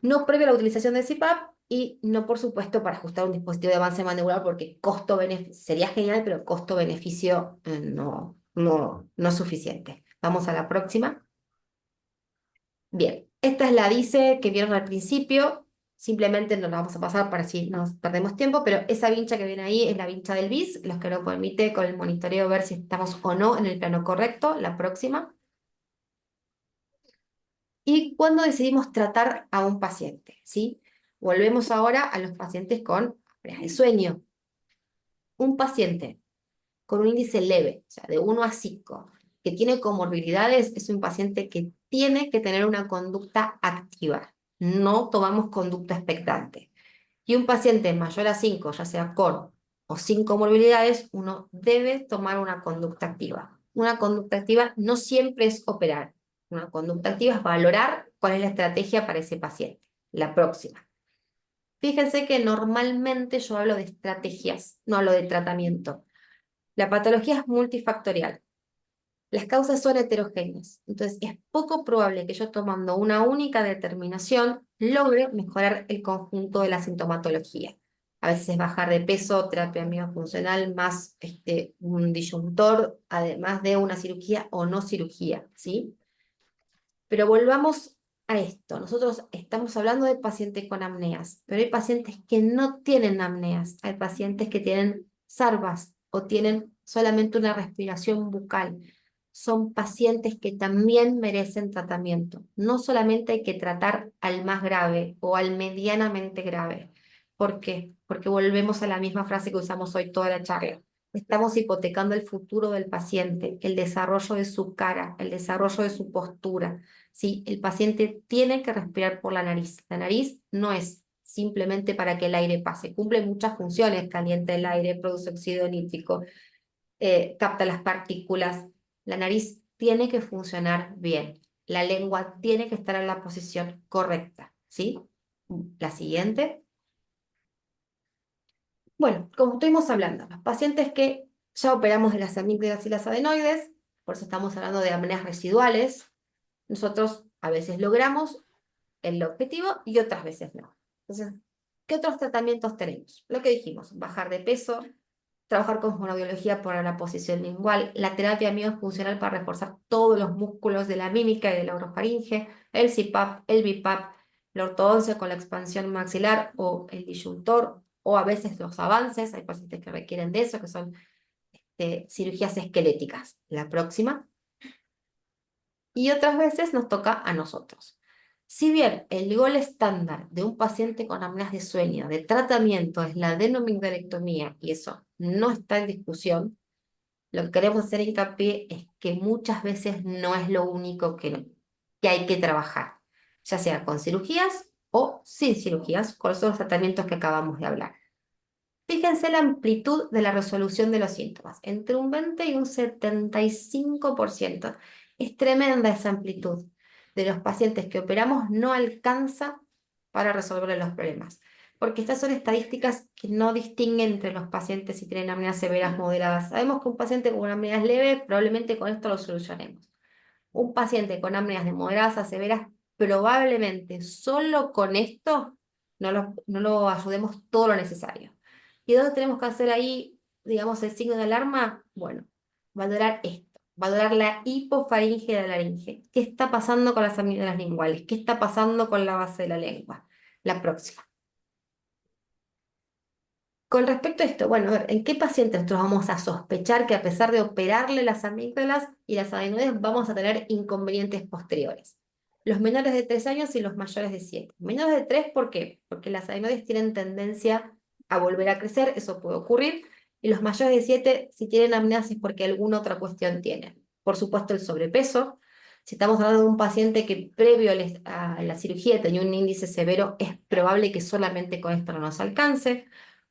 No previo a la utilización de CPAP y no, por supuesto, para ajustar un dispositivo de avance mandibular, porque costo-beneficio sería genial, pero costo-beneficio no es suficiente. Vamos a la próxima. Bien, esta es la DICE que vieron al principio. Simplemente nos la vamos a pasar para si nos perdemos tiempo, pero esa vincha que viene ahí es la vincha del BIS, los que nos permite con el monitoreo ver si estamos o no en el plano correcto. La próxima. ¿Y cuándo decidimos tratar a un paciente? ¿Sí? Volvemos ahora a los pacientes con apneas de sueño. Un paciente con un índice leve, o sea, de 1 a 5, que tiene comorbilidades, es un paciente que tiene que tener una conducta activa. No tomamos conducta expectante. Y un paciente mayor a 5, ya sea con o sin comorbilidades, uno debe tomar una conducta activa. Una conducta activa no siempre es operar. Una conducta activa es valorar cuál es la estrategia para ese paciente. La próxima. Fíjense que normalmente yo hablo de estrategias, no hablo de tratamiento. La patología es multifactorial. Las causas son heterogéneas, entonces es poco probable que yo tomando una única determinación logre mejorar el conjunto de la sintomatología. A veces es bajar de peso, terapia miofuncional, más un disyuntor, además de una cirugía o no cirugía, ¿sí? Pero volvamos a esto. Nosotros estamos hablando de pacientes con apneas, pero hay pacientes que no tienen apneas. Hay pacientes que tienen sarvas o tienen solamente una respiración bucal. Son pacientes que también merecen tratamiento. No solamente hay que tratar al más grave o al medianamente grave. ¿Por qué? Porque volvemos a la misma frase que usamos hoy toda la charla. Estamos hipotecando el futuro del paciente, el desarrollo de su cara, el desarrollo de su postura. ¿Sí? El paciente tiene que respirar por la nariz. La nariz no es simplemente para que el aire pase, cumple muchas funciones, calienta el aire, produce óxido nítrico, capta las partículas. La nariz tiene que funcionar bien. La lengua tiene que estar en la posición correcta. ¿Sí? La siguiente. Bueno, como estuvimos hablando, los pacientes que ya operamos de las amígdalas y las adenoides, por eso estamos hablando de apneas residuales, nosotros a veces logramos el objetivo y otras veces no. Entonces, ¿qué otros tratamientos tenemos? Lo que dijimos, bajar de peso, trabajar con fonoaudiología para la posición lingual, la terapia miofuncional para reforzar todos los músculos de la mímica y de la orofaringe, el CPAP, el BiPAP, la ortodoncia con la expansión maxilar o el disyuntor, o a veces los avances, hay pacientes que requieren de eso, que son cirugías esqueléticas. La próxima. Y otras veces nos toca a nosotros. Si bien el gol estándar de un paciente con apneas de sueño, de tratamiento, es la adenomigdalectomía, y eso no está en discusión, lo que queremos hacer hincapié es que muchas veces no es lo único que hay que trabajar, ya sea con cirugías o sin cirugías, con los tratamientos que acabamos de hablar. Fíjense la amplitud de la resolución de los síntomas, entre un 20 y un 75%. Es tremenda esa amplitud. De los pacientes que operamos no alcanza para resolver los problemas, porque estas son estadísticas que no distinguen entre los pacientes si tienen apneas severas, moderadas. Sabemos que un paciente con apneas leves, probablemente con esto lo solucionemos. Un paciente con apneas de moderadas a severas, probablemente solo con esto no lo ayudemos todo lo necesario. ¿Y dónde tenemos que hacer ahí, digamos, el signo de alarma? Bueno, valorar esto, valorar la hipofaringe de la laringe. ¿Qué está pasando con las amígdalas linguales? ¿Qué está pasando con la base de la lengua? La próxima. Con respecto a esto, bueno, a ver, ¿en qué pacientes nosotros vamos a sospechar que a pesar de operarle las amígdalas y las adenoides vamos a tener inconvenientes posteriores? Los menores de 3 años y los mayores de 7. Menores de 3, ¿por qué? Porque las adenoides tienen tendencia a volver a crecer, eso puede ocurrir, y los mayores de 7, si tienen amniasis, porque alguna otra cuestión tienen. Por supuesto, el sobrepeso. Si estamos hablando de un paciente que previo a la cirugía tenía un índice severo, es probable que solamente con esto no nos alcance.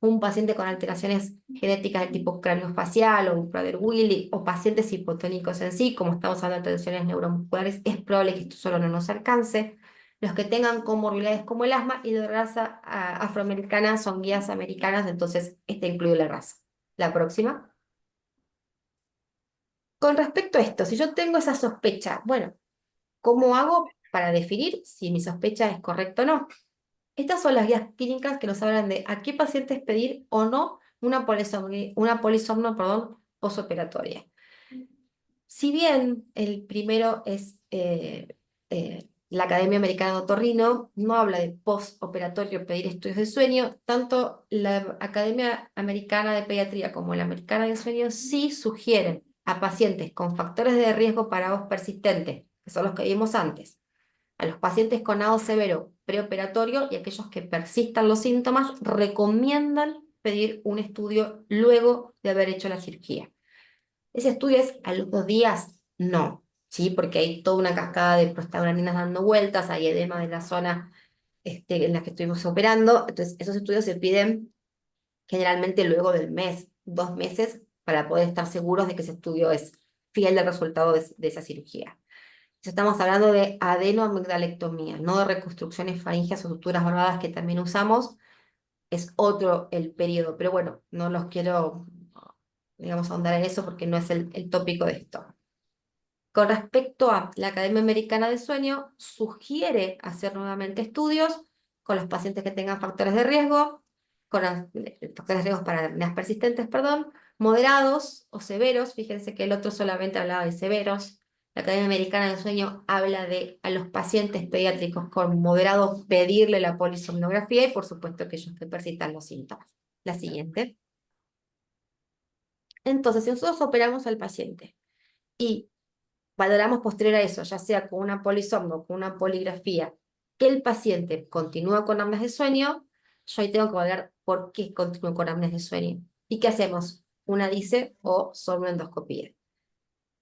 Un paciente con alteraciones genéticas de tipo craneofacial o un Prader-Willi o pacientes hipotónicos en sí, como estamos hablando de alteraciones neuromusculares, es probable que esto solo no nos alcance. Los que tengan comorbilidades como el asma y de raza afroamericana son guías americanas, entonces esta incluye la raza. La próxima. Con respecto a esto, si yo tengo esa sospecha, bueno, ¿cómo hago para definir si mi sospecha es correcta o no? Estas son las guías clínicas que nos hablan de a qué pacientes pedir o no una polisomno, perdón, posoperatoria. Si bien el primero es la Academia Americana de Otorrino, no habla de postoperatorio pedir estudios de sueño, tanto la Academia Americana de Pediatría como la Americana de Sueño sí sugieren a pacientes con factores de riesgo para voz persistente, que son los que vimos antes, a los pacientes con AO severo preoperatorio y aquellos que persistan los síntomas, recomiendan pedir un estudio luego de haber hecho la cirugía. ¿Ese estudio es a los 2 días? No, ¿sí? Porque hay toda una cascada de prostaglandinas dando vueltas, hay edema de la zona en la que estuvimos operando, entonces esos estudios se piden generalmente luego del mes, 2 meses, para poder estar seguros de que ese estudio es fiel al resultado de esa cirugía. Estamos hablando de adenoamigdalectomía, no de reconstrucciones faríngeas o suturas valvadas que también usamos, es otro el periodo, pero bueno, no los quiero, digamos, ahondar en eso porque no es el tópico de esto. Con respecto a la Academia Americana de Sueño, sugiere hacer nuevamente estudios con los pacientes que tengan factores de riesgo, factores de riesgo para apneas persistentes, perdón, moderados o severos. Fíjense que el otro solamente hablaba de severos. La Academia Americana de Sueño habla de a los pacientes pediátricos con moderados pedirle la polisomnografía y por supuesto aquellos que persistan los síntomas. La siguiente. Entonces, si nosotros operamos al paciente y valoramos posterior a eso, ya sea con una polisomno o con una poligrafía, que el paciente continúa con apneas de sueño, yo ahí tengo que valorar por qué continúa con apneas de sueño. ¿Y qué hacemos? Una DICE o somnoendoscopía.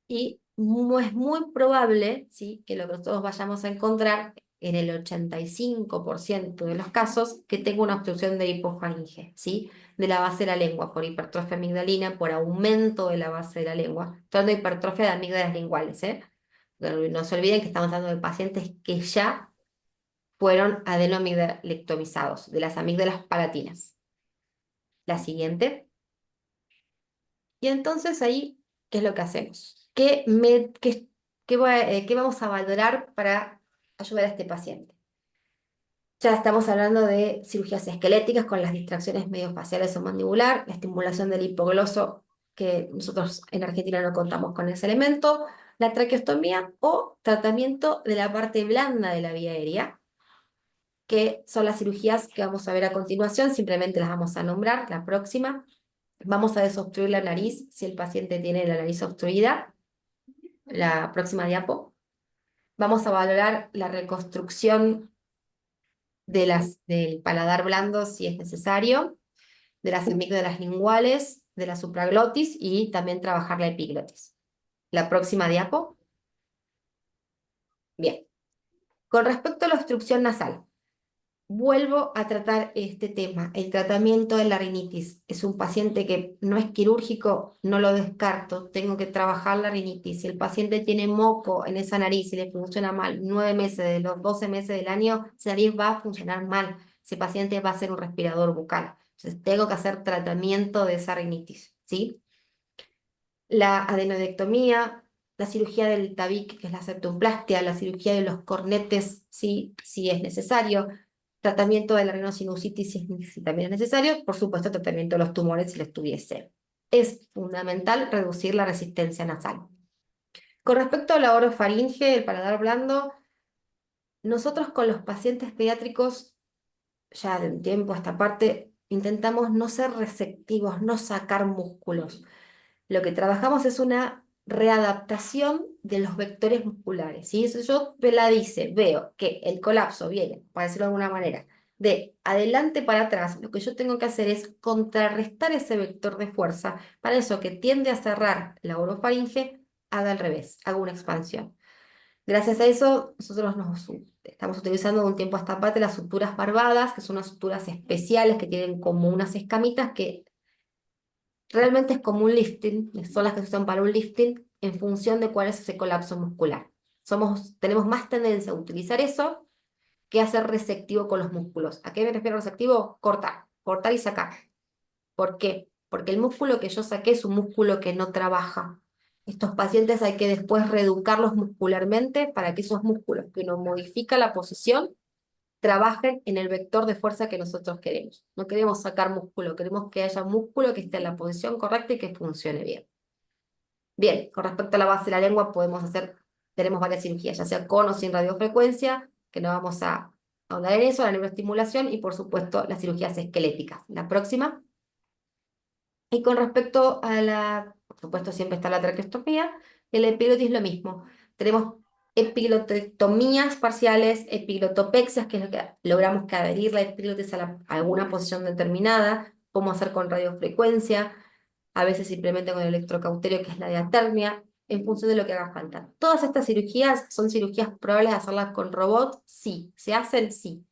Y es muy probable, ¿sí?, que lo que nosotros vayamos a encontrar en el 85% de los casos que tenga una obstrucción de hipofaringe, ¿sí?, de la base de la lengua, por hipertrofia amigdalina, por aumento de la base de la lengua. Estoy hablando de hipertrofia de amígdalas linguales, ¿eh? No se olviden que estamos hablando de pacientes que ya fueron adenoamigdalectomizados, de las amígdalas palatinas. La siguiente. Y entonces ahí, ¿qué es lo que hacemos? ¿Qué vamos a valorar para ayudar a este paciente? Ya estamos hablando de cirugías esqueléticas con las distracciones mediofaciales o mandibular, la estimulación del hipogloso, que nosotros en Argentina no contamos con ese elemento, la traqueostomía o tratamiento de la parte blanda de la vía aérea, que son las cirugías que vamos a ver a continuación, simplemente las vamos a nombrar, la próxima. Vamos a desobstruir la nariz si el paciente tiene la nariz obstruida. La próxima diapo. Vamos a valorar la reconstrucción del paladar blando si es necesario, de las amígdalas linguales, de la supraglotis y también trabajar la epiglotis. La próxima diapo. Bien. Con respecto a la obstrucción nasal, vuelvo a tratar este tema, el tratamiento de la rinitis. Es un paciente que no es quirúrgico, no lo descarto, tengo que trabajar la rinitis. Si el paciente tiene moco en esa nariz y le funciona mal 9 meses de los 12 meses del año, esa nariz va a funcionar mal. Ese paciente va a ser un respirador bucal. Entonces tengo que hacer tratamiento de esa rinitis, ¿sí? La adenodectomía, la cirugía del tabique, que es la septomplastia, la cirugía de los cornetes, sí, si es necesario, tratamiento de la rinosinusitis si también es necesario, por supuesto tratamiento de los tumores si lo estuviese. Es fundamental reducir la resistencia nasal. Con respecto a la orofaringe, el paladar blando, nosotros con los pacientes pediátricos, ya de un tiempo a esta parte, intentamos no ser receptivos, no sacar músculos. Lo que trabajamos es una readaptación de los vectores musculares. Si yo veo que el colapso viene, para decirlo de alguna manera, de adelante para atrás, lo que yo tengo que hacer es contrarrestar ese vector de fuerza. Para eso que tiende a cerrar la orofaringe, haga al revés, haga una expansión. Gracias a eso, nosotros estamos utilizando de un tiempo a esta parte las suturas barbadas, que son unas suturas especiales que tienen como unas escamitas que realmente es como un lifting, son las que se usan para un lifting en función de cuál es ese colapso muscular. Tenemos más tendencia a utilizar eso que a ser receptivo con los músculos. ¿A qué me refiero receptivo? Cortar y sacar. ¿Por qué? Porque el músculo que yo saqué es un músculo que no trabaja. Estos pacientes hay que después reeducarlos muscularmente para que esos músculos que uno modifica la posición trabajen en el vector de fuerza que nosotros queremos. No queremos sacar músculo, queremos que haya músculo que esté en la posición correcta y que funcione bien. Bien, con respecto a la base de la lengua tenemos varias cirugías, ya sea con o sin radiofrecuencia, que no vamos a ahondar en eso, la neuroestimulación y por supuesto las cirugías esqueléticas. La próxima. Y con respecto por supuesto siempre está la traqueostomía, el epiglotis lo mismo. Tenemos epiglotectomías parciales, epiglotopexias, que es lo que logramos que adherir la epiglotis a alguna posición determinada, podemos hacer con radiofrecuencia, a veces simplemente con el electrocauterio, que es la diatermia, en función de lo que haga falta. Todas estas cirugías son cirugías probables de hacerlas con robot, sí. ¿Se hacen? Sí.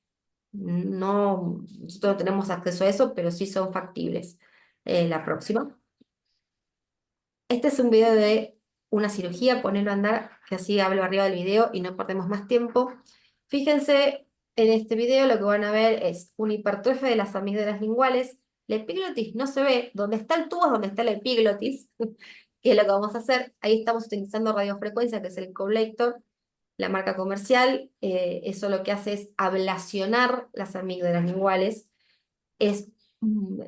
No, nosotros no tenemos acceso a eso, pero sí son factibles. La próxima. Este es un video de una cirugía, ponerlo a andar, que así hablo arriba del video y no perdemos más tiempo. Fíjense, en este video lo que van a ver es una hipertrofia de las amígdalas linguales. La epiglotis no se ve, donde está el tubo es donde está la epiglotis, que es lo que vamos a hacer. Ahí estamos utilizando radiofrecuencia, que es el Coblator, la marca comercial. Eso lo que hace es ablacionar las amígdalas linguales.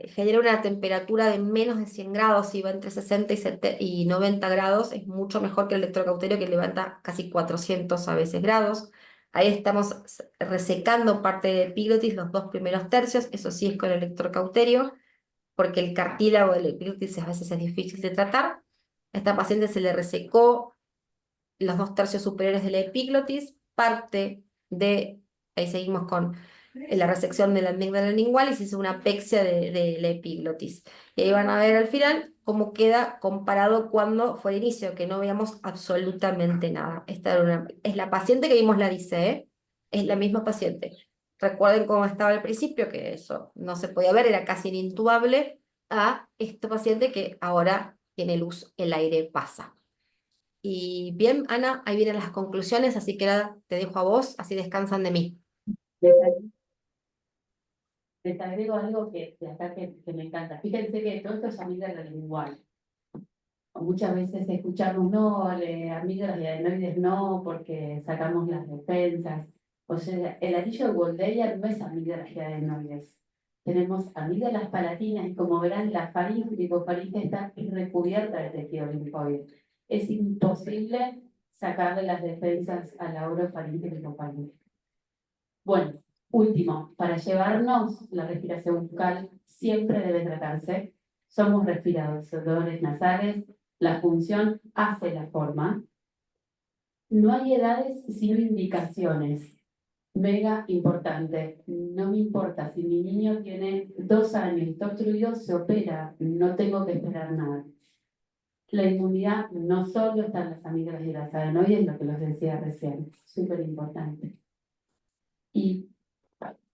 Genera una temperatura de menos de 100 grados, y va entre 60 y 90 grados, es mucho mejor que el electrocauterio que levanta casi 400 a veces grados. Ahí estamos resecando parte de epiglotis, los 2 primeros tercios, eso sí es con el electrocauterio, porque el cartílago del epiglotis a veces es difícil de tratar. A esta paciente se le resecó los 2 tercios superiores de la epiglotis, ahí seguimos con la resección de la amígdala lingual y se hizo una apexia de la epiglotis. Y ahí van a ver al final cómo queda comparado cuando fue el inicio, que no veíamos absolutamente nada. Es la paciente que vimos la dice, ¿eh? Es la misma paciente. Recuerden cómo estaba al principio, que eso no se podía ver, era casi inintubable, a este paciente que ahora tiene luz, el aire pasa. Y bien, Ana, ahí vienen las conclusiones, así que ahora te dejo a vos, así descansan de mí. Les agrego algo de acá que me encanta. Fíjense que todo esto es amígdala lingual. Muchas veces escuchamos, no, amígdalas y adenoides no, porque sacamos las defensas. O sea, el anillo de Goldeier no es amígdalas y adenoides. Tenemos amígdalas palatinas y como verán, la faringe y hipofaringe está recubierta de tejido linfoide. Es imposible sacarle las defensas a la orofaringe y hipofaringe. Bueno, último, para llevarnos la respiración bucal siempre debe tratarse. Somos respiradores nasales, la función hace la forma. No hay edades sino indicaciones. Mega importante. No me importa si mi niño tiene 2 años y está obstruido, se opera. No tengo que esperar nada. La inmunidad no solo está en las amígdalas y las adenoides, lo que les decía recién. Súper importante. Y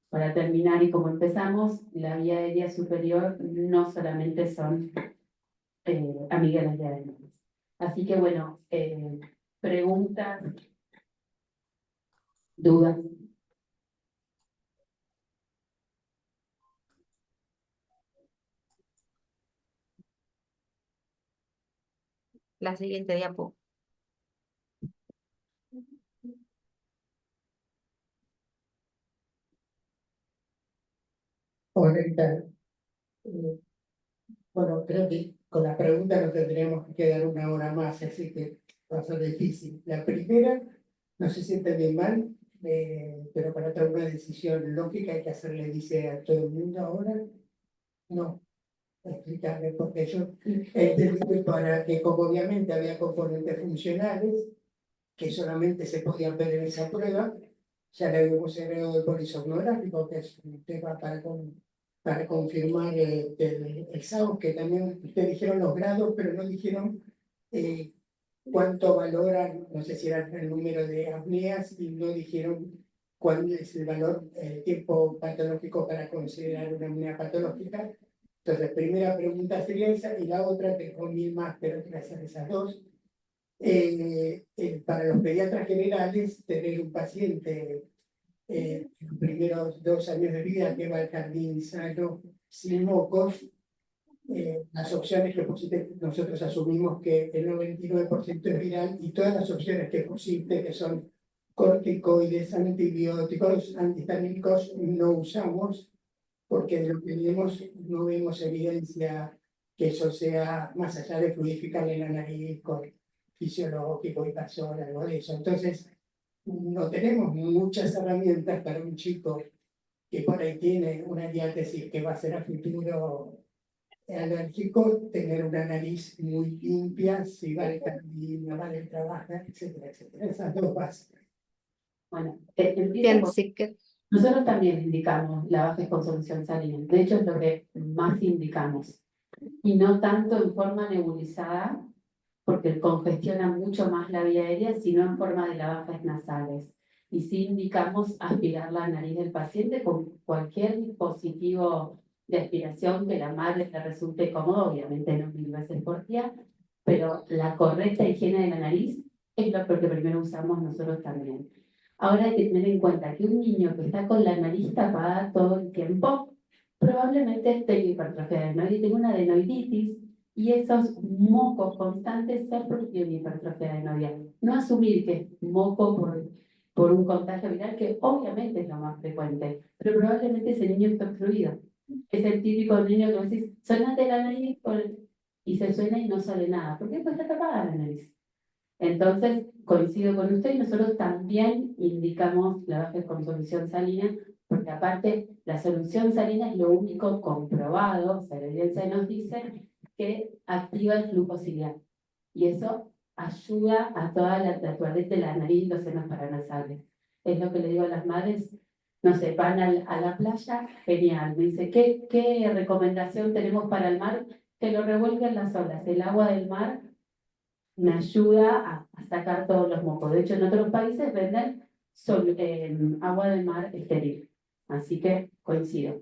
para terminar, y como empezamos, la vía aérea superior no solamente son amígdalas y adenoides. Así que bueno, preguntas, dudas. La siguiente diapo. Hola, ¿qué tal? Eh, Bueno, creo que con las preguntas no tendríamos que quedar una hora más, así que va a ser difícil. La primera, no se siente bien mal, pero para tomar una decisión lógica hay que hacerle dice a todo el mundo ahora. No, explicarle, porque yo entendí que para que, como obviamente había componentes funcionales que solamente se podían ver en esa prueba, ya le habíamos agregado el polisomnográfico, que es un tema para confirmar el SAO, que también ustedes dijeron los grados, pero no dijeron cuánto valoran, no sé si era el número de apneas, y no dijeron cuál es el valor, el tiempo patológico para considerar una apnea patológica. Entonces, primera pregunta sería esa, y la otra, tengo 1000 más, pero gracias a esas dos. Para los pediatras generales, tener un paciente los primeros 2 años de vida que va al jardín sano, sin mocos, las opciones que pusiste, nosotros asumimos que el 99% es viral, y todas las opciones que pusiste, que son corticoides, antibióticos, antihistamínicos, no usamos, porque de lo que vemos no vemos evidencia que eso sea más allá de fluidificar en la nariz con fisiológico y pasón, algo de eso. Entonces, no tenemos muchas herramientas para un chico que por ahí tiene una diátesis que va a ser a futuro alérgico, tener una nariz muy limpia, si va al jardín, va al trabajo, etcétera, etcétera. Esas dos bases. Bueno, Bien, sí que nosotros también indicamos lavajes con solución salina. De hecho, es lo que más indicamos. Y no tanto en forma nebulizada, porque congestiona mucho más la vía aérea, sino en forma de lavajes nasales. Y sí indicamos aspirar la nariz del paciente con cualquier dispositivo de aspiración que la madre le resulte cómodo, obviamente no 1000 veces por día, pero la correcta higiene de la nariz es lo que primero usamos nosotros también. Ahora hay que tener en cuenta que un niño que está con la nariz tapada todo el tiempo, probablemente tenga hipertrofia adenoide, tenga una adenoiditis, y esos mocos constantes son porque una hipertrofia adenoidal. No asumir que es moco por un contagio viral, que obviamente es lo más frecuente, pero probablemente ese niño está obstruido. Es el típico niño que decís, sonate la nariz y se suena y no sale nada, porque después está tapada la nariz. Entonces, coincido con usted, y nosotros también indicamos lavajes con solución salina, porque aparte la solución salina es lo único comprobado, o sea, la evidencia nos dice que activa el flujo ciliar. Y eso ayuda a toda la toaleta de la nariz y los senos paranasales. Es lo que le digo a las madres, no sé, van a la playa, genial. Me dice, ¿qué recomendación tenemos para el mar? Que lo revuelquen las olas. El agua del mar me ayuda a sacar todos los mocos. De hecho, en otros países venden agua de mar estéril. Así que coincido.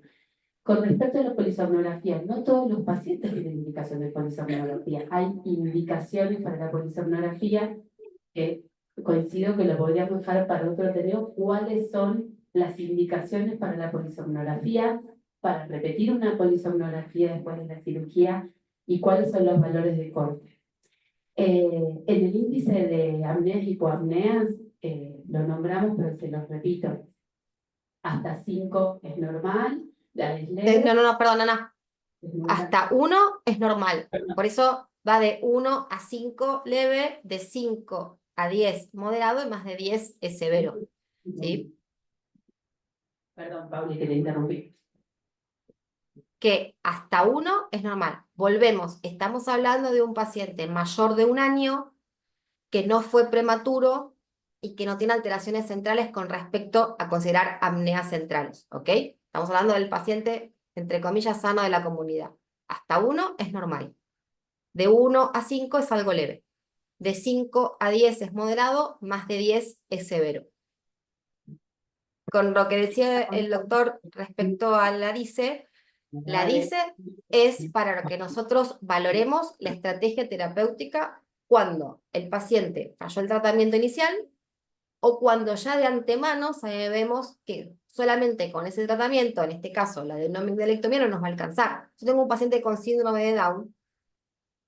Con respecto a la polisomnografía, no todos los pacientes tienen indicación de polisomnografía. Hay indicaciones para la polisomnografía que coincido que lo podríamos dejar para otro video. ¿Cuáles son las indicaciones para la polisomnografía, para repetir una polisomnografía después de la cirugía, y cuáles son los valores de corte? En el índice de apneas y hipoapneas lo nombramos, pero se los repito. Hasta 5 es normal, la es leve. no, perdón, Ana. Hasta 1 es normal. Por eso va de 1 a 5 leve, de 5 a 10 moderado, y más de 10 es severo. ¿Sí? Perdón, Pauli, que te interrumpí. Que hasta 1 es normal. Volvemos, estamos hablando de un paciente mayor de 1 año que no fue prematuro y que no tiene alteraciones centrales con respecto a considerar apneas centrales, ¿ok? Estamos hablando del paciente, entre comillas, sano de la comunidad. Hasta 1 es normal. De 1 a 5 es algo leve. De 5 a 10 es moderado, más de 10 es severo. Con lo que decía el doctor respecto a la DICE es para que nosotros valoremos la estrategia terapéutica cuando el paciente falló el tratamiento inicial o cuando ya de antemano sabemos que solamente con ese tratamiento, en este caso la adenomigdalectomía, no nos va a alcanzar. Si tengo un paciente con síndrome de Down,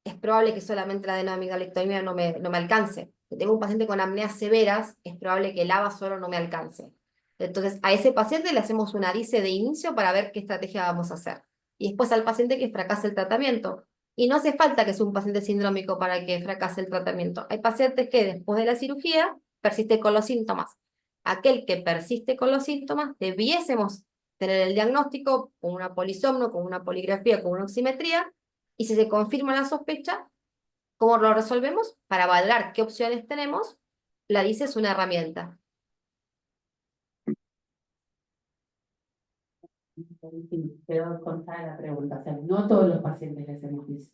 es probable que solamente la adenomigdalectomía no me alcance. Si tengo un paciente con apneas severas, es probable que el ABA solo no me alcance. Entonces, a ese paciente le hacemos una DICE de inicio para ver qué estrategia vamos a hacer. Y después al paciente que fracase el tratamiento. Y no hace falta que sea un paciente sindrómico para que fracase el tratamiento. Hay pacientes que después de la cirugía persiste con los síntomas. Aquel que persiste con los síntomas, debiésemos tener el diagnóstico con una polisomno, con una poligrafía, con una oximetría, y si se confirma la sospecha, ¿cómo lo resolvemos? Para valorar qué opciones tenemos, la DICE es una herramienta. Quedó contada la pregunta. O sea, no todos los pacientes le hacemos DICE.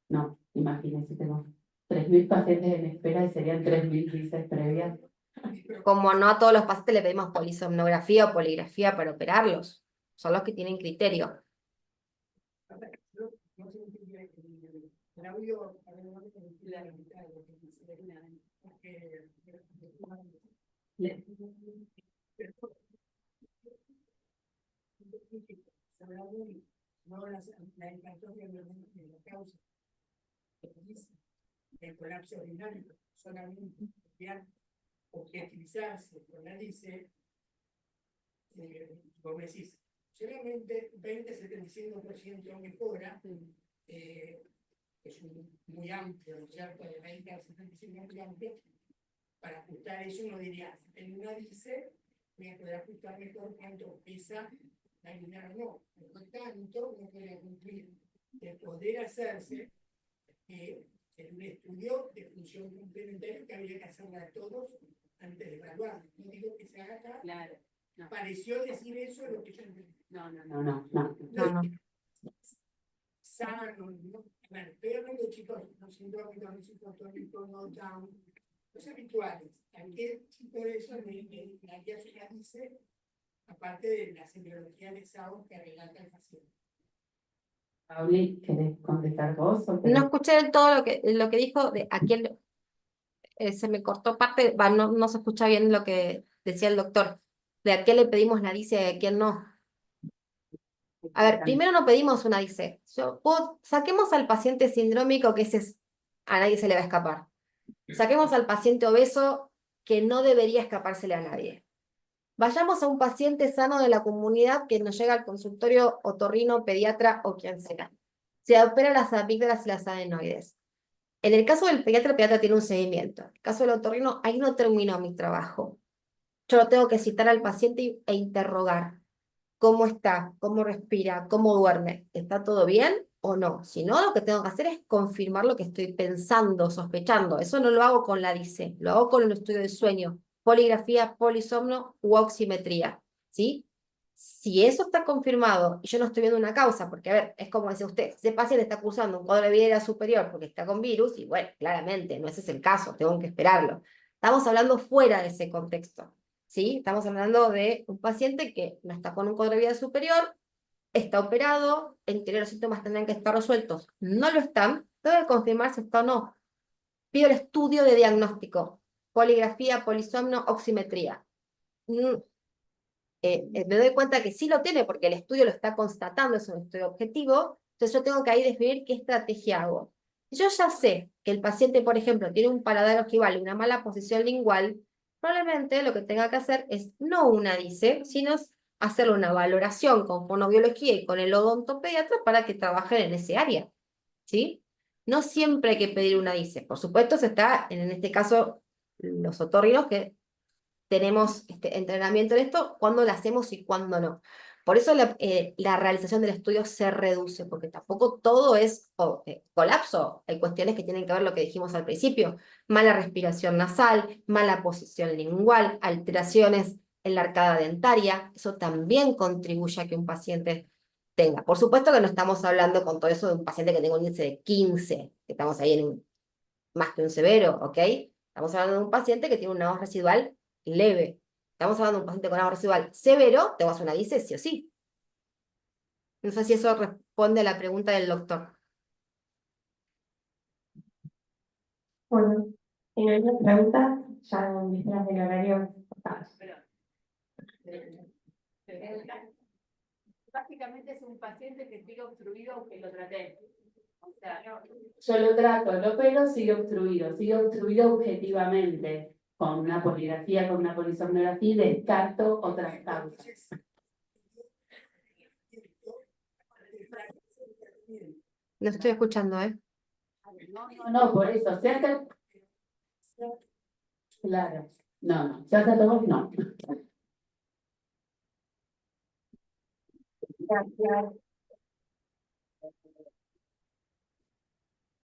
No, imagínense, tenemos 3.000 pacientes en espera y serían 3.000 DICEs previas. Como no a todos los pacientes le pedimos polisomnografía o poligrafía para operarlos, son los que tienen criterio. No se entiende el audio, a ver, no se entiende la mitad de lo que dice, porque no la inflamatoria de la causa el colapso urinario, solamente objetivizarse con la dice, como decís, solamente 20-75% mejora, es muy amplio, ¿no es cierto? De 20 a 75 muy amplio. Para ajustar eso, uno diría, en una dice, voy a poder ajustar mejor cuánto pesa la línea o no. Por lo tanto, no puede cumplir de poder hacerse en un estudio de función complementaria que habría que hacerla a todos antes de evaluar. No digo que se haga acá. Claro. No. Pareció decir eso lo que yo entendí. No. Sano, ¿no? Bueno, estoy hablando de chicos, no sindrómicos, no psicotónicos, no down, los habituales. Cualquier tipo de eso la guía se la dice, aparte de la semiología de SAO que relata el paciente. Pauli, ¿querés contestar vos? O No escuché del todo lo que dijo, de a quién se me cortó parte, no se escucha bien lo que decía el doctor, de a quién le pedimos la DICE y a quién no. A ver, primero no pedimos una DICE. Saquemos al paciente sindrómico, que a nadie se le va a escapar. Saquemos al paciente obeso, que no debería escapársele a nadie. Vayamos a un paciente sano de la comunidad que nos llega al consultorio otorrino, pediatra o quien sea. Se opera las amígdalas y las adenoides. En el caso del pediatra, el pediatra tiene un seguimiento. En el caso del otorrino, ahí no terminó mi trabajo. Yo lo tengo que citar al paciente e interrogar. ¿Cómo está? ¿Cómo respira? ¿Cómo duerme? ¿Está todo bien o no? Si no, lo que tengo que hacer es confirmar lo que estoy pensando, sospechando. Eso no lo hago con la DICE, lo hago con el estudio del sueño, poligrafía, polisomno u oximetría, ¿sí? Si eso está confirmado y yo no estoy viendo una causa, porque a ver, es como dice usted, ese paciente está cursando un cuadro de vida superior porque está con virus, y bueno, claramente no ese es el caso, tengo que esperarlo. Estamos hablando fuera de ese contexto. ¿Sí? Estamos hablando de un paciente que no está con un cuadro de vida superior, está operado, en teoría los síntomas tendrán que estar resueltos, no lo están, tengo que confirmar si está o no. Pido el estudio de diagnóstico, poligrafía, polisomno, oximetría. Me doy cuenta que sí lo tiene porque el estudio lo está constatando, es un estudio objetivo, entonces yo tengo que ahí definir qué estrategia hago. Yo ya sé que el paciente, por ejemplo, tiene un paladar ojival y una mala posición lingual, probablemente lo que tenga que hacer es no una DICE, sino hacerle una valoración con fonobiología y con el odontopediatra para que trabajen en ese área, ¿sí? No siempre hay que pedir una DICE. Por supuesto, se está, en este caso, los otorrinos que tenemos entrenamiento en esto, cuándo lo hacemos y cuándo no. Por eso la realización del estudio se reduce, porque tampoco todo es colapso. Hay cuestiones que tienen que ver lo que dijimos al principio, mala respiración nasal, mala posición lingual, alteraciones en la arcada dentaria, eso también contribuye a que un paciente tenga. Por supuesto que no estamos hablando con todo eso de un paciente que tenga un índice de 15, que estamos ahí en más que un severo, ¿ok? Estamos hablando de un paciente que tiene una voz residual leve. Estamos hablando de un paciente con agua residual severo, te vas a una DICE sí o sí. No sé si eso responde a la pregunta del doctor. Bueno, si no hay más preguntas, ya en vísperas del horario cortamos. Básicamente es un paciente que sigue obstruido aunque lo traté. O sea, yo lo trato, lo opero, sigue obstruido objetivamente. Con una poligrafía, con una polisomnografía, descarto otras causas. No estoy escuchando, ¿eh? No, por eso, se hace... Claro, no, se hace todo, no. Gracias.